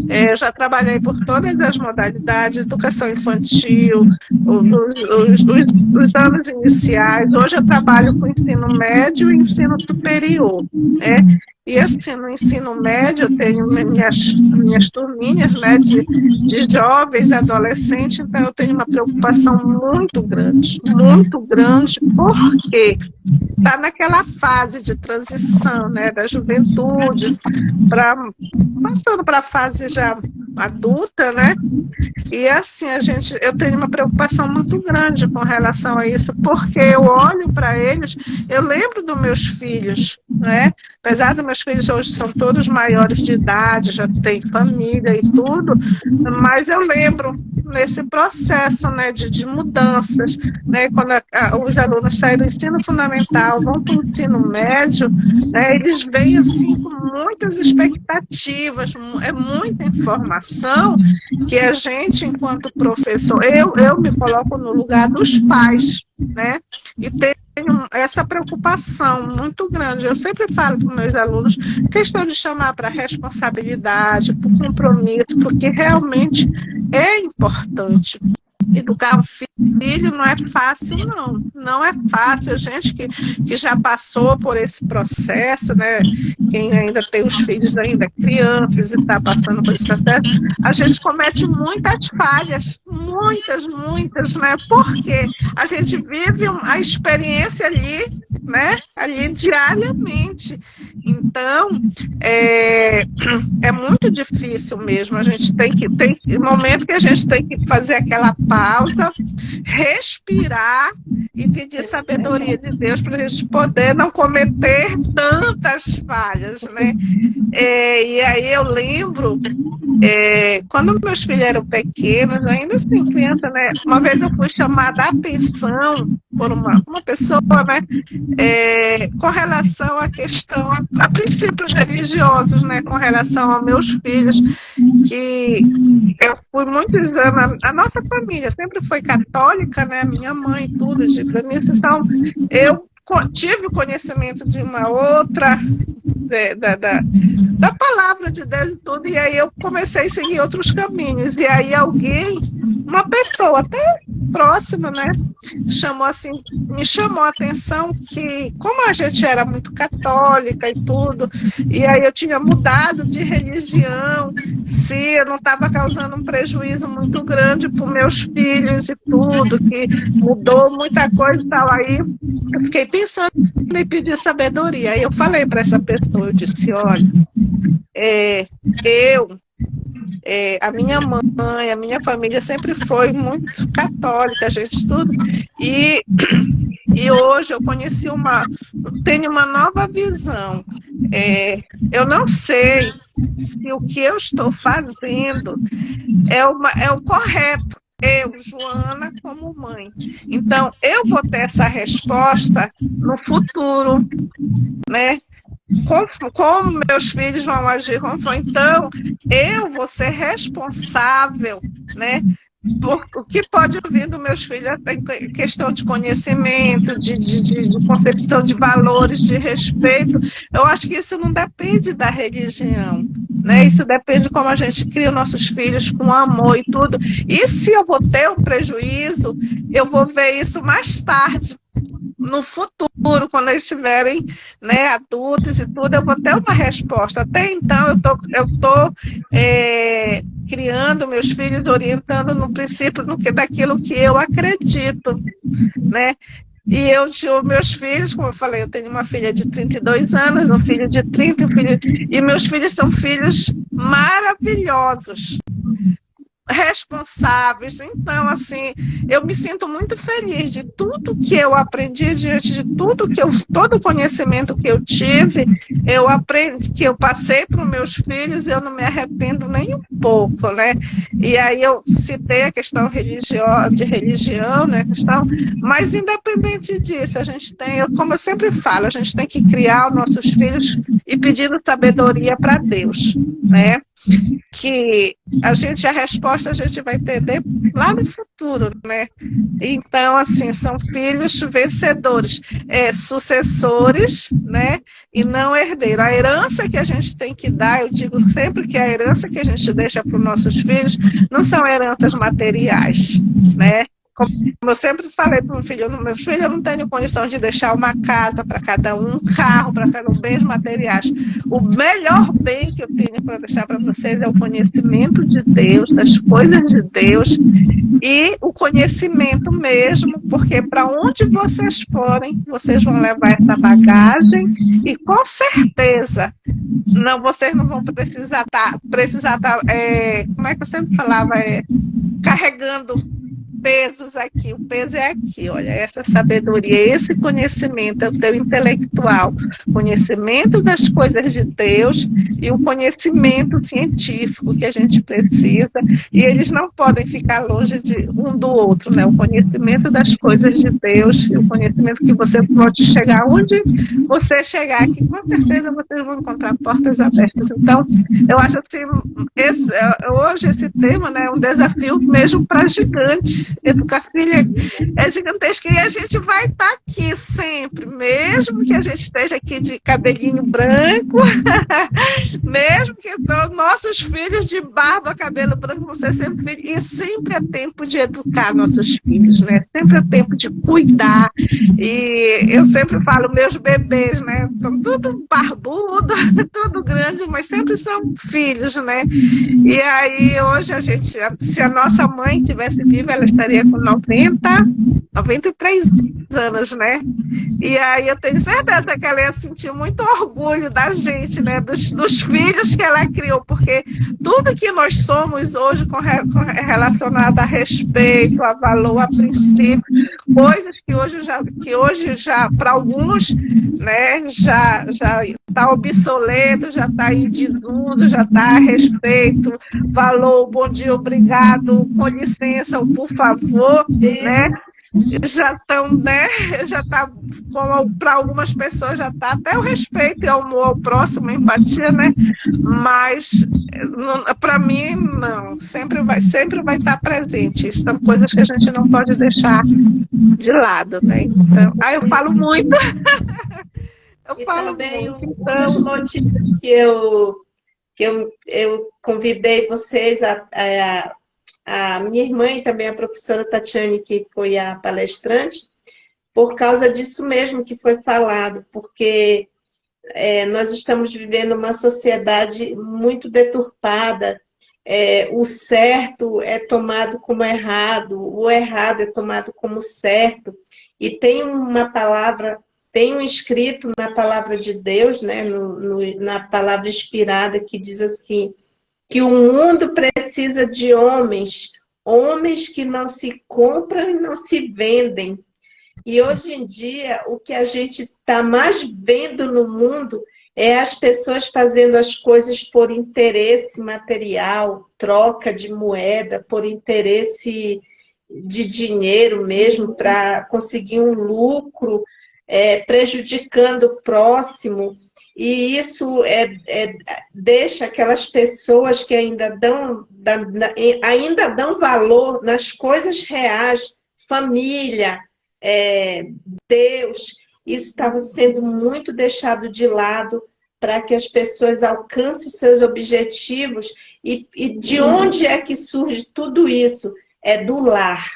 eu já trabalhei por todas as modalidades, educação infantil, os anos iniciais, hoje eu trabalho com ensino médio e ensino superior, né? E assim, no ensino médio, eu tenho minhas turminhas, né, de jovens, adolescentes, então eu tenho uma preocupação muito grande, porque está naquela fase de transição, né, da juventude, passando para a fase já adulta, né, e assim, eu tenho uma preocupação muito grande com relação a isso, porque eu olho para eles, eu lembro dos meus filhos, né, apesar dos meus filhos hoje são todos maiores de idade, já têm família e tudo, mas eu lembro nesse processo, né, de mudanças, né, quando os alunos saem do ensino fundamental, vão para o ensino médio, né, eles vêm assim com muitas expectativas, é muita informação que a gente, enquanto professor, eu me coloco no lugar dos pais, né, e tenho essa preocupação muito grande. Eu sempre falo para os meus alunos questão de chamar para responsabilidade, para o compromisso, porque realmente é importante. Educar um filho não é fácil, não é fácil. A gente que já passou por esse processo, né? Quem ainda tem os filhos ainda crianças e está passando por esse processo, a gente comete muitas falhas, muitas, né? Porque a gente vive a experiência ali, né? Ali diariamente. Então, é muito difícil mesmo. A gente tem momento que a gente tem que fazer aquela pausa, respirar e pedir sabedoria de Deus para a gente poder não cometer tantas falhas, né? E aí eu lembro, quando meus filhos eram pequenos, ainda assim, criança, né? Uma vez eu fui chamada a atenção por uma pessoa, né? Com relação à questão, a princípios religiosos, né? Com relação aos meus filhos, que eu fui muitos anos, a nossa família sempre foi católica, né? Minha mãe, tudo, de missa, então eu tive conhecimento de uma outra, da palavra de Deus e tudo, e aí eu comecei a seguir outros caminhos, e aí uma pessoa até próxima, né, me chamou a atenção que, como a gente era muito católica e tudo, e aí eu tinha mudado de religião, se eu não estava causando um prejuízo muito grande para os meus filhos e tudo, que mudou muita coisa e tal, aí eu fiquei pensando em pedir sabedoria. Aí eu falei para essa pessoa, eu disse, olha, a minha mãe, a minha família sempre foi muito católica, a gente tudo, e hoje eu tenho uma nova visão. Eu não sei se o que eu estou fazendo é o correto. Eu, Joana, como mãe. Então, eu vou ter essa resposta no futuro, né? Como meus filhos vão agir, então, eu vou ser responsável, né? Por o que pode vir dos meus filhos em questão de conhecimento, de concepção de valores, de respeito. Eu acho que isso não depende da religião, né? Isso depende de como a gente cria os nossos filhos com amor e tudo. E se eu vou ter um prejuízo, eu vou ver isso mais tarde, no futuro, quando eles estiverem, né, adultos e tudo, eu vou ter uma resposta. Até então, eu tô criando meus filhos, orientando no princípio daquilo que eu acredito, né? E meus filhos, como eu falei, eu tenho uma filha de 32 anos, um filho de 30, e meus filhos são filhos maravilhosos, responsáveis. Então, assim, eu me sinto muito feliz de tudo que eu aprendi, diante de todo o conhecimento que eu tive, eu aprendi, que eu passei para os meus filhos, eu não me arrependo nem um pouco, né? E aí eu citei a questão de religião, né? Mas independente disso, a gente tem, como eu sempre falo, a gente tem que criar os nossos filhos e pedindo sabedoria para Deus, né? Que a resposta a gente vai ter lá no futuro, né? Então, assim, são filhos vencedores, sucessores, né? E não herdeiros. A herança que a gente tem que dar, eu digo sempre que a herança que a gente deixa para os nossos filhos não são heranças materiais, né? Como eu sempre falei para meus filhos, eu não tenho condição de deixar uma casa para cada um carro para cada um, bens materiais. O melhor bem que eu tenho para deixar para vocês é o conhecimento de Deus, das coisas de Deus, e o conhecimento mesmo, porque para onde vocês forem, vocês vão levar essa bagagem e com certeza vocês não vão precisar estar, como é que eu sempre falava, carregando pesos aqui, o peso é aqui, olha, essa sabedoria, esse conhecimento é o teu intelectual, conhecimento das coisas de Deus e o conhecimento científico que a gente precisa, e eles não podem ficar longe um do outro, né? O conhecimento das coisas de Deus e o conhecimento que você pode chegar onde você chegar, que com certeza vocês vão encontrar portas abertas. Então, eu acho assim, hoje esse tema, né, é um desafio mesmo para gigante. Educar filha é gigantesca e a gente vai estar aqui sempre, mesmo que a gente esteja aqui de cabelinho branco, mesmo que nossos filhos de barba, cabelo branco, vão ser sempre filhos, e sempre é tempo de educar nossos filhos, né? Sempre é tempo de cuidar. E eu sempre falo, meus bebês, né? Estão tudo barbudo, tudo grande, mas sempre são filhos, né? E aí hoje se a nossa mãe estivesse viva, ela estaria estaria com 93 anos, né? E aí eu tenho certeza que ela ia sentir muito orgulho da gente, né? Dos filhos que ela criou, porque tudo que nós somos hoje relacionado a respeito, a valor, a princípio, coisas que hoje já para alguns, né, já está obsoleto, já está em desuso, já está a respeito, valor, bom dia, obrigado, com licença, ou por favor, né? Já estão, né? Já está, para algumas pessoas já está até o respeito e ao próximo, a empatia, né? Mas para mim não, sempre vai estar presente. São coisas que a gente não pode deixar de lado, né? Então, eu falo muito. Eu falo também muito. Um dos motivos que eu convidei vocês, a minha irmã e também a professora Tatiane, que foi a palestrante, por causa disso mesmo que foi falado, porque nós estamos vivendo uma sociedade muito deturpada. O certo é tomado como errado, o errado é tomado como certo, e tem uma palavra, tem um escrito na palavra de Deus, né, na palavra inspirada, que diz assim, que o mundo precisa de homens que não se compram e não se vendem. E hoje em dia, o que a gente está mais vendo no mundo é as pessoas fazendo as coisas por interesse material, troca de moeda, por interesse de dinheiro mesmo, para conseguir um lucro, prejudicando o próximo. E isso deixa aquelas pessoas que ainda dão valor nas coisas reais, família, Deus. Isso estava sendo muito deixado de lado para que as pessoas alcancem os seus objetivos. E de onde é que surge tudo isso? É do lar,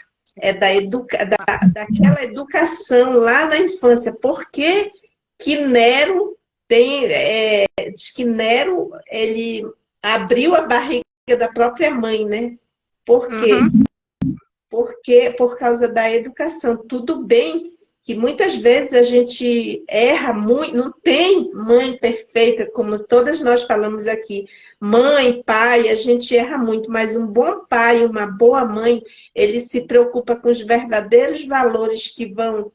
daquela educação lá na infância. Por que Nero diz que Nero ele abriu a barriga da própria mãe, né? Por quê? Porque por causa da educação. Tudo bem que muitas vezes a gente erra muito, não tem mãe perfeita, como todas nós falamos aqui. Mãe, pai, a gente erra muito, mas um bom pai, uma boa mãe, ele se preocupa com os verdadeiros valores que vão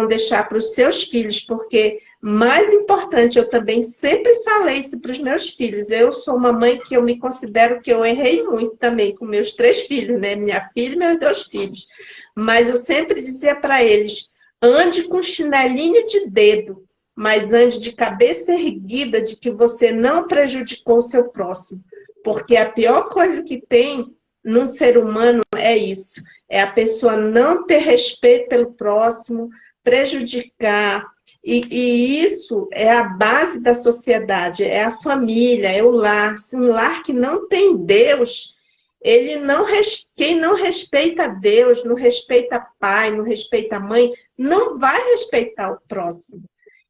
deixar para os seus filhos, porque mais importante, eu também sempre falei isso para os meus filhos. Eu sou uma mãe que eu me considero que eu errei muito também com meus 3 filhos, né? Minha filha e meus 2 filhos. Mas eu sempre dizia para eles, ande com chinelinho de dedo, mas ande de cabeça erguida de que você não prejudicou o seu próximo. Porque a pior coisa que tem num ser humano é isso. É a pessoa não ter respeito pelo próximo, prejudicar. E isso é a base da sociedade, é a família, é o lar. Se um lar que não tem Deus, quem não respeita Deus, não respeita pai, não respeita mãe, não vai respeitar o próximo.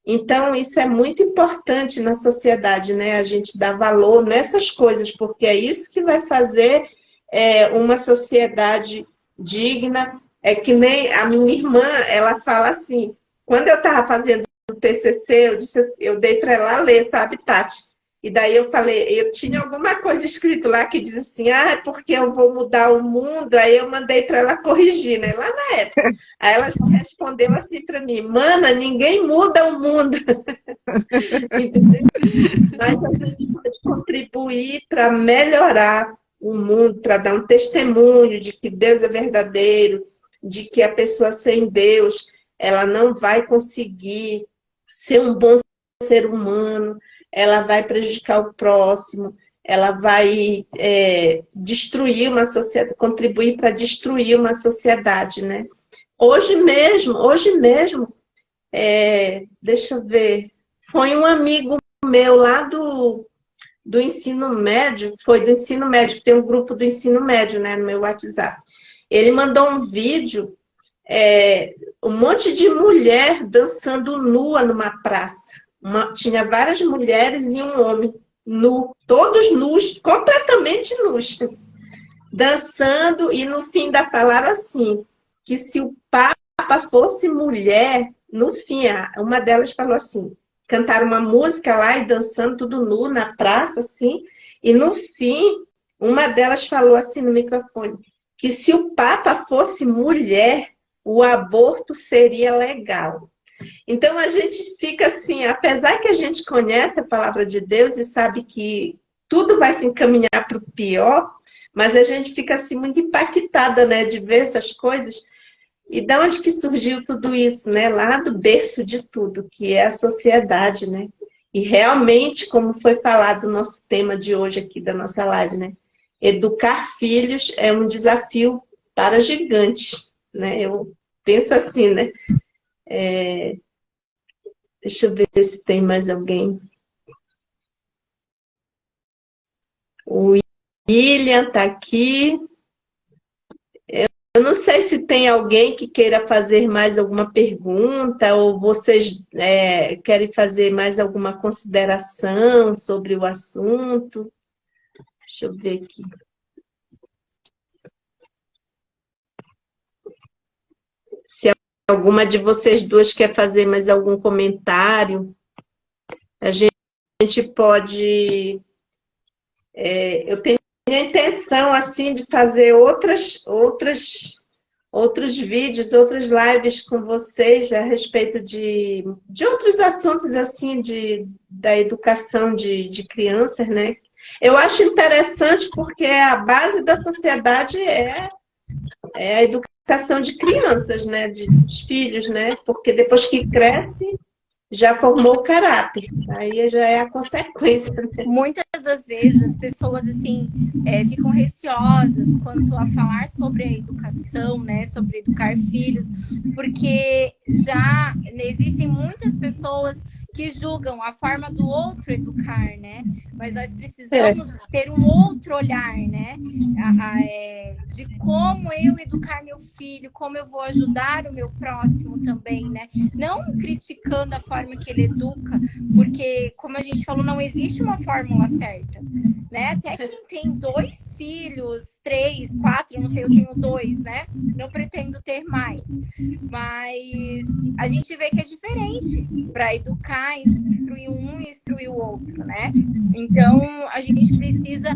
Então, isso é muito importante na sociedade, né? A gente dar valor nessas coisas, porque é isso que vai fazer uma sociedade digna. É que nem a minha irmã, ela fala assim, quando eu estava fazendo o TCC, eu dei para ela ler, sabe, Tati? E daí eu falei, eu tinha alguma coisa escrito lá que diz assim, é porque eu vou mudar o mundo, aí eu mandei para ela corrigir, né? Lá na época. Aí ela já respondeu assim para mim, mana, ninguém muda o mundo. Entendeu? Mas a gente pode contribuir para melhorar o mundo, para dar um testemunho de que Deus é verdadeiro, de que a pessoa sem Deus, ela não vai conseguir ser um bom ser humano, ela vai prejudicar o próximo, ela vai destruir uma sociedade, contribuir para destruir uma sociedade, né? Hoje mesmo, deixa eu ver, foi um amigo meu lá do ensino médio, tem um grupo do ensino médio, né, no meu WhatsApp. Ele mandou um vídeo, um monte de mulher dançando nua numa praça. Tinha várias mulheres e um homem nu, todos nus, completamente nus. dançando, e no fim ainda falaram assim, que se o Papa fosse mulher, no fim, uma delas falou assim, cantaram uma música lá e dançando tudo nu na praça, assim, e no fim, uma delas falou assim no microfone, que se o Papa fosse mulher, o aborto seria legal. Então a gente fica assim, apesar que a gente conhece a palavra de Deus e sabe que tudo vai se encaminhar para o pior, mas a gente fica assim muito impactada, né, de ver essas coisas. E da onde que surgiu tudo isso, né? Lá do berço de tudo, que é a sociedade, né? E realmente, como foi falado no nosso tema de hoje aqui da nossa live, né? Educar filhos é um desafio para gigantes, né? Eu penso assim, né? Deixa eu ver se tem mais alguém. O William está aqui. Eu não sei se tem alguém que queira fazer mais alguma pergunta ou vocês querem fazer mais alguma consideração sobre o assunto. Deixa eu ver aqui. Se alguma de vocês duas quer fazer mais algum comentário, a gente pode... eu tenho a intenção, assim, de fazer outros vídeos, outras lives com vocês a respeito de outros assuntos, assim, da educação de crianças, né? Eu acho interessante porque a base da sociedade é a educação de crianças, né? Dos filhos, né? Porque depois que cresce, já formou o caráter. Aí já é a consequência. Né? Muitas das vezes as pessoas assim ficam receosas quanto a falar sobre a educação, né? Sobre educar filhos, porque já existem muitas pessoas que julgam a forma do outro educar, né? Mas nós precisamos ter um outro olhar, né? De como eu educar meu filho, como eu vou ajudar o meu próximo também, né? Não criticando a forma que ele educa, porque, como a gente falou, não existe uma fórmula certa, né? Até quem tem 2 filhos, 3, 4, eu não sei, eu tenho 2, né? Não pretendo ter mais. Mas a gente vê que é diferente para educar, instruir um e instruir o outro, né? Então, a gente precisa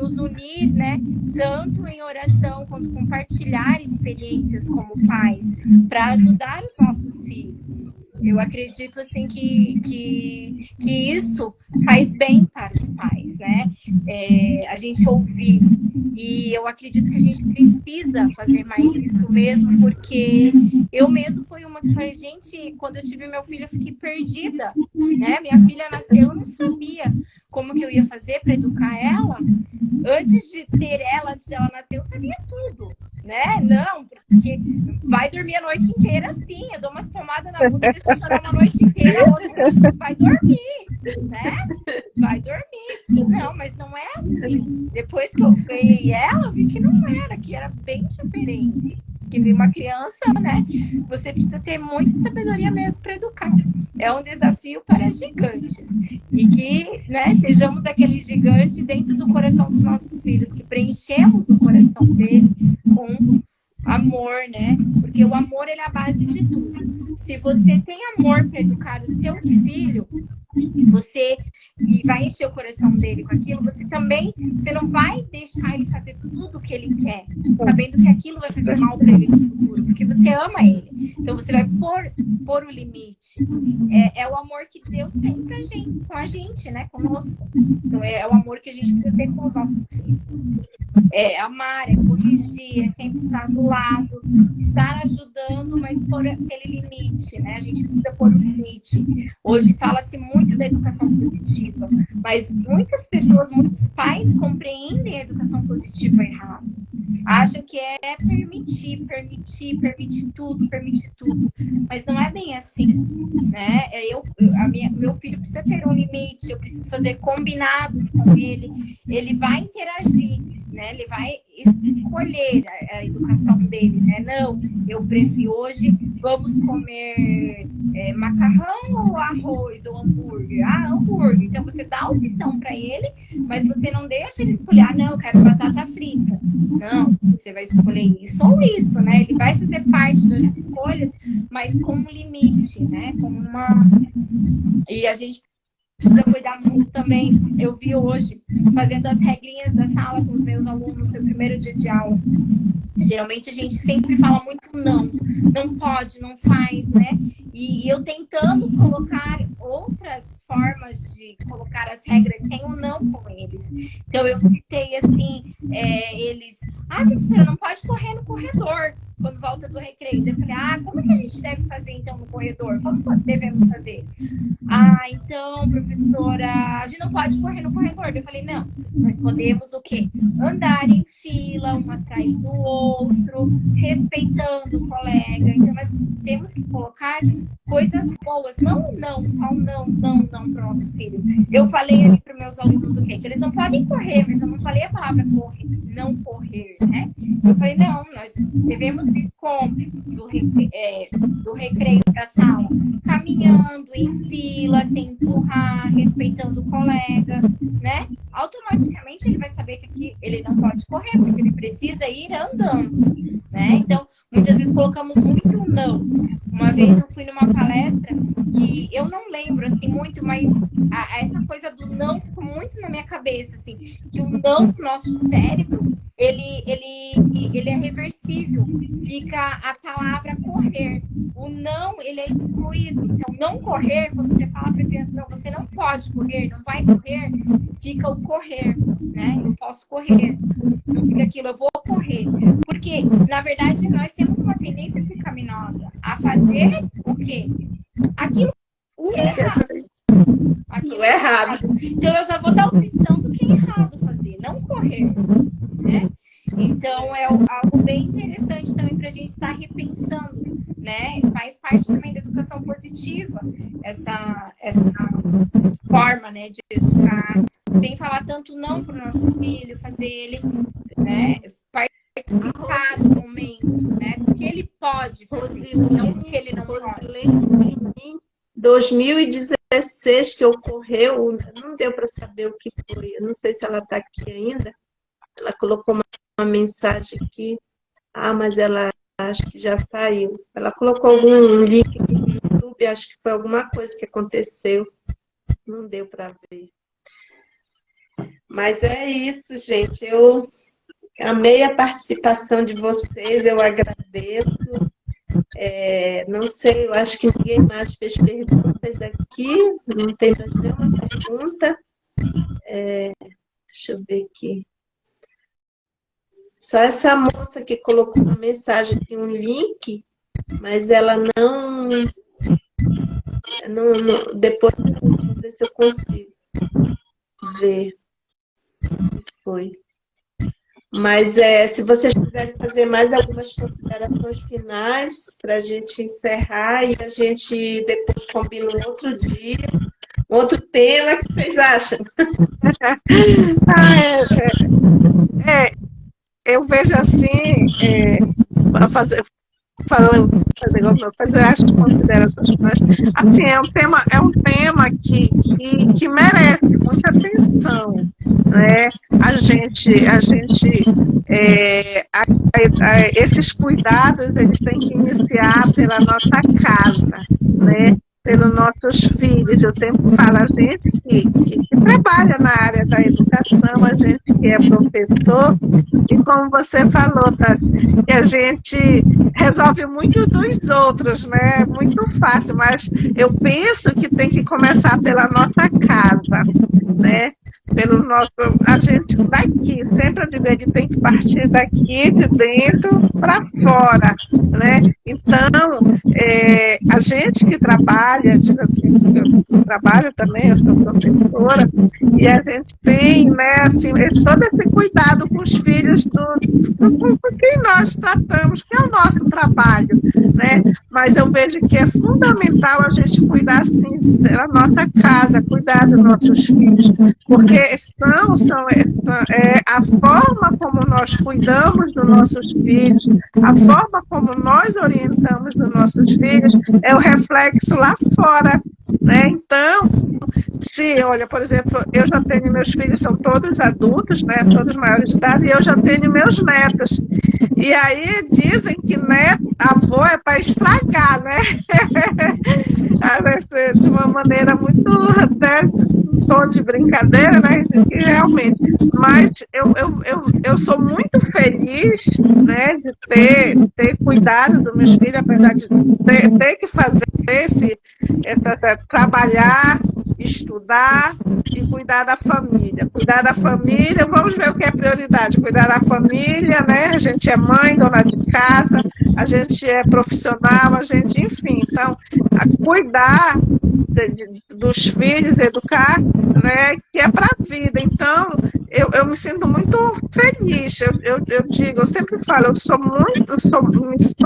nos unir, né? Tanto em oração quanto compartilhar experiências como pais para ajudar os nossos filhos. Eu acredito assim que isso faz bem para os pais, né? A gente ouvir. E eu acredito que a gente precisa fazer mais isso mesmo, porque eu mesmo fui uma que falei, gente, quando eu tive meu filho eu fiquei perdida, né? Minha filha nasceu, eu não sabia como que eu ia fazer para educar ela. Antes de ter ela, antes dela nascer, eu sabia tudo, né? Não, porque vai dormir a noite inteira assim, eu dou umas pomadas na bunda, deixo chorar uma noite inteira, a outra vai dormir, né? Vai dormir. Não, mas não é assim. Depois que eu ganhei ela, eu vi que não era, que era bem diferente. Que uma criança, né? Você precisa ter muita sabedoria mesmo para educar. É um desafio para gigantes. E que, né, sejamos aquele gigante dentro do coração dos nossos filhos, que preenchemos o coração dele com amor, né? Porque o amor, ele é a base de tudo. Se você tem amor para educar o seu filho, você vai encher o coração dele com aquilo, você não vai deixar ele fazer tudo o que ele quer, sabendo que aquilo vai fazer mal para ele no futuro, porque você ama ele. Então você vai pôr o limite. É o amor que Deus tem pra gente, com a gente, né? Conosco. Então é o amor que a gente precisa ter com os nossos filhos. É amar, é corrigir, é sempre estar do lado, estar ajudando, mas pôr aquele limite, né? A gente precisa pôr o limite. Hoje fala-se muito da educação positiva, mas muitas pessoas, muitos pais compreendem a educação positiva errado. Acham que é permitir tudo, mas não é bem assim, né? Meu filho precisa ter um limite, eu preciso fazer combinados com ele vai interagir, né? escolher a educação dele, né? Não, eu prefiro hoje, vamos comer macarrão ou arroz ou hambúrguer? Ah, hambúrguer. Então você dá a opção para ele, mas você não deixa ele escolher, ah, não, eu quero batata frita. Não, você vai escolher isso ou isso, né? Ele vai fazer parte das escolhas, mas com um limite, né? Com uma... E a gente precisa cuidar muito também. Eu vi hoje, fazendo as regrinhas da sala com os meus alunos no seu primeiro dia de aula. Geralmente a gente sempre fala muito não. Não pode, não faz, né? E eu tentando colocar outras formas de colocar as regras sem o não com eles. Então eu citei assim, eles... Ah, professora, não pode correr no corredor quando volta do recreio. Eu falei, ah, como que a gente deve fazer então no corredor? Como devemos fazer? Ah, então, professora, a gente não pode correr no corredor. Eu falei, não, nós podemos o quê? Andar em fila, um atrás do outro, respeitando o colega. Então, nós temos que colocar coisas boas. Não, só não para o nosso filho. Eu falei ali para os meus alunos o quê? Que eles não podem correr, mas eu não falei a palavra correr, não correr, né? Eu falei, não, nós devemos vir como? Do recreio para a sala, caminhando em fila, sem empurrar, respeitando o colega, né? Automaticamente ele vai saber que aqui ele não pode correr, porque ele precisa ir andando, né? Então, muitas vezes colocamos muito não. Uma vez eu fui numa palestra que eu não lembro, assim, muito, mas essa coisa do não ficou muito na minha cabeça, assim, que o não do nosso cérebro, ele é reversível, fica a palavra correr. O não, ele é excluído. Então, não correr, quando você fala para a criança, não, você não pode correr, não vai correr, fica o correr, né? Eu posso correr. Não fica aquilo, eu vou correr. Porque, na verdade, nós temos uma tendência pecaminosa a fazer o quê? Aquilo que é errado. Aquilo é errado. Então, eu já vou dar a opção do que é errado fazer, não correr, né? Então, é algo bem interessante também para a gente estar repensando, né? Faz parte também da educação positiva, essa forma, né, de educar, sem falar tanto não para o nosso filho, fazer ele, né, participar do momento, né, do que ele pode fazer, não do que ele não pode. 2016 que ocorreu, não deu para saber o que foi, eu não sei se ela está aqui ainda, ela colocou uma mensagem aqui, mas ela acho que já saiu, ela colocou algum link aqui no YouTube, acho que foi alguma coisa que aconteceu, não deu para ver. Mas é isso, gente, eu amei a participação de vocês, eu agradeço. Não sei, eu acho que ninguém mais fez perguntas aqui, não tem mais nenhuma pergunta. Deixa eu ver aqui. Só essa moça que colocou uma mensagem aqui, um link, mas ela não depois, vou ver se eu consigo ver o que foi. Mas se vocês quiserem fazer mais algumas considerações finais para a gente encerrar e a gente depois combina um outro dia, um outro tema, o que vocês acham? Eu vejo assim, fazer as considerações, mas assim, é um tema que merece muita atenção, né? Esses cuidados, eles têm que iniciar pela nossa casa, né? Pelos nossos filhos. Eu sempre falo, a gente que trabalha na área da educação, a gente que é professor, e como você falou, Tati, que a gente resolve muito dos outros, né? É muito fácil, mas eu penso que tem que começar pela nossa casa, né? A gente daqui, sempre eu digo, ele tem que partir daqui, de dentro para fora, né? Então, a gente que trabalha, digo assim, eu trabalho também, eu sou professora, e a gente tem, né, assim, todo esse cuidado com os filhos com quem nós tratamos, que é o nosso trabalho, né? Mas eu vejo que é fundamental a gente cuidar, assim, da nossa casa, cuidar dos nossos filhos, porque é a forma como nós cuidamos dos nossos filhos, a forma como nós orientamos os nossos filhos, é o reflexo lá fora, né? Então, se, olha, por exemplo, eu já tenho, meus filhos são todos adultos, né? Todos maiores de idade, e eu já tenho meus netos. E aí dizem que neto, avô é para estragar, né? De uma maneira muito, até um tom de brincadeira, né? Que realmente. Mas eu sou muito feliz, né, de ter cuidado dos meus filhos, apesar de ter que fazer trabalhar, estudar e cuidar da família. Cuidar da família, vamos ver o que é prioridade. Cuidar da família, né? A gente é mãe, dona de casa, a gente é profissional, a gente, enfim. Então, cuidar dos filhos, educar, né? Que é para a vida. Então, eu me sinto muito feliz. Eu digo, eu sempre falo, eu sou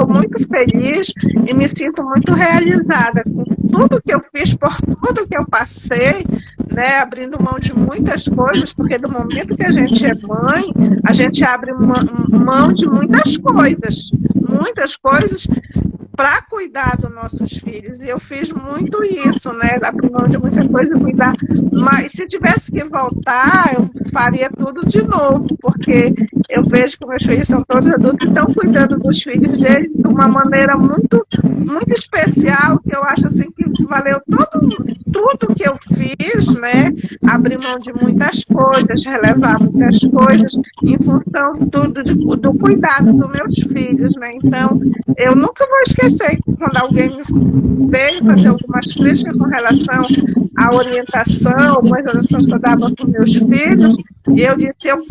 muito feliz e me sinto muito realizada com tudo que eu fiz, por tudo que eu passei, né, abrindo mão de muitas coisas, porque do momento que a gente é mãe, a gente abre mão de muitas coisas para cuidar dos nossos filhos. E eu fiz muito isso, né, abrir mão de muita coisa e cuidar. Mas se tivesse que voltar, eu faria tudo de novo, porque eu vejo que meus filhos são todos adultos e estão cuidando dos filhos deles de uma maneira muito, muito especial, que eu acho assim que valeu tudo que eu fiz, né? Abrir mão de muitas coisas, relevar muitas coisas em função do cuidado dos meus filhos, né? Então, eu nunca vou esquecer quando alguém me veio fazer algumas críticas com relação à orientação, algumas orientações que eu dava para os meus filhos, e eu disse, eu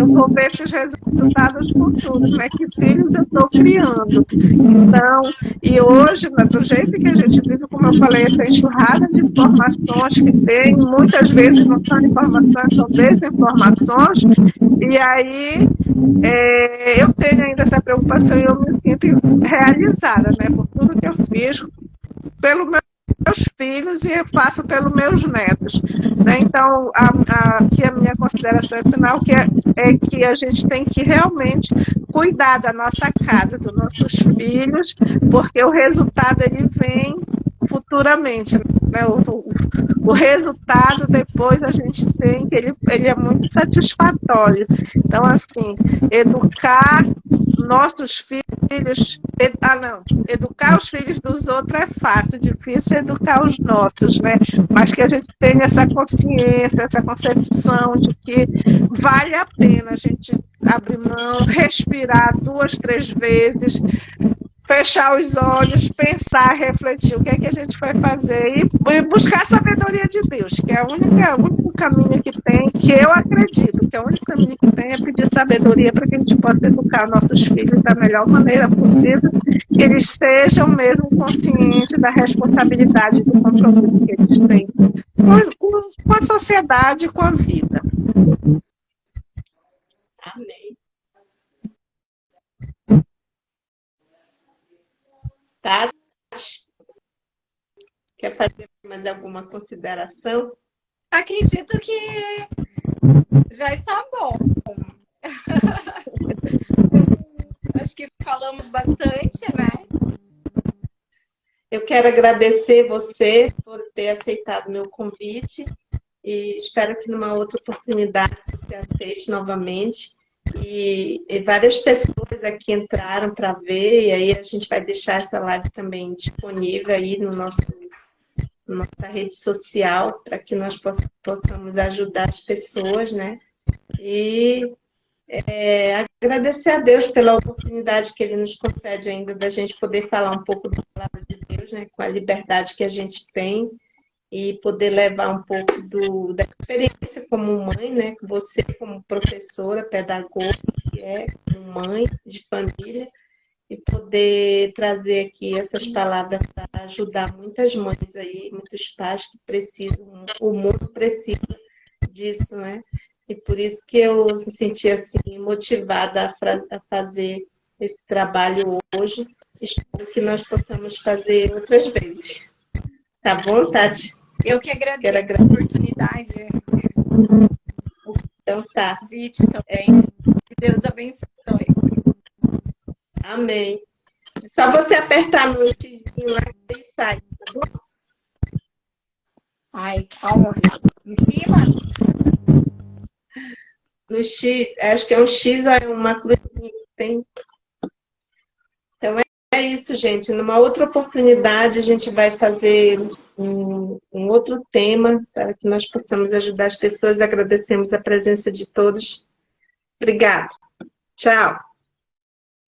vou ver esses resultados futuros, né? Que filhos eu estou criando. Então, e hoje, né, do jeito que a gente vive, como eu falei, essa enxurrada de informações que tem, muitas vezes não são informações, são desinformações, e aí eu tenho ainda essa preocupação e eu me sinto realizada, né? Por tudo que eu fiz pelos meus filhos e eu faço pelos meus netos, né? Então, aqui a minha consideração final é que a gente tem que realmente cuidar da nossa casa, dos nossos filhos, porque o resultado ele vem futuramente, né? O resultado depois a gente tem que ele é muito satisfatório. Então, assim, educar nossos filhos, educar os filhos dos outros é fácil, difícil é educar os nossos, né? Mas que a gente tenha essa consciência, essa concepção de que vale a pena a gente abrir mão, respirar 2, 3 vezes, fechar os olhos, pensar, refletir o que é que a gente vai fazer e buscar a sabedoria de Deus, que é o único caminho que tem, que eu acredito, que é o único caminho que tem é pedir sabedoria para que a gente possa educar nossos filhos da melhor maneira possível, que eles sejam mesmo conscientes da responsabilidade e do compromisso que eles têm com a sociedade e com a vida. Amém. Tati, quer fazer mais alguma consideração? Acredito que já está bom. Acho que falamos bastante, né? Eu quero agradecer você por ter aceitado meu convite e espero que numa outra oportunidade você aceite novamente. E várias pessoas aqui entraram para ver, e aí a gente vai deixar essa live também disponível aí no nossa rede social, para que nós possamos ajudar as pessoas, né? E agradecer a Deus pela oportunidade que Ele nos concede ainda da gente poder falar um pouco da palavra de Deus, né? Com a liberdade que a gente tem e poder levar um pouco da experiência como mãe, né? Você como professora, pedagoga, que é como mãe de família, e poder trazer aqui essas palavras para ajudar muitas mães aí, muitos pais que precisam, o mundo precisa disso, né? E por isso que eu me senti assim motivada a fazer esse trabalho hoje. Espero que nós possamos fazer outras vezes. Tá bom, Tati? Eu que Quero agradeço a agradecer. oportunidade, Então tá. o convite também. Que Deus abençoe. Amém. É só você apertar no xizinho lá que ele sai, tá bom? Ai, aonde? Em cima? No X, acho que é um X ou é uma cruzinha que tem. Então é isso, gente. Numa outra oportunidade, a gente vai fazer um outro tema para que nós possamos ajudar as pessoas. Agradecemos a presença de todos. Obrigada. Tchau.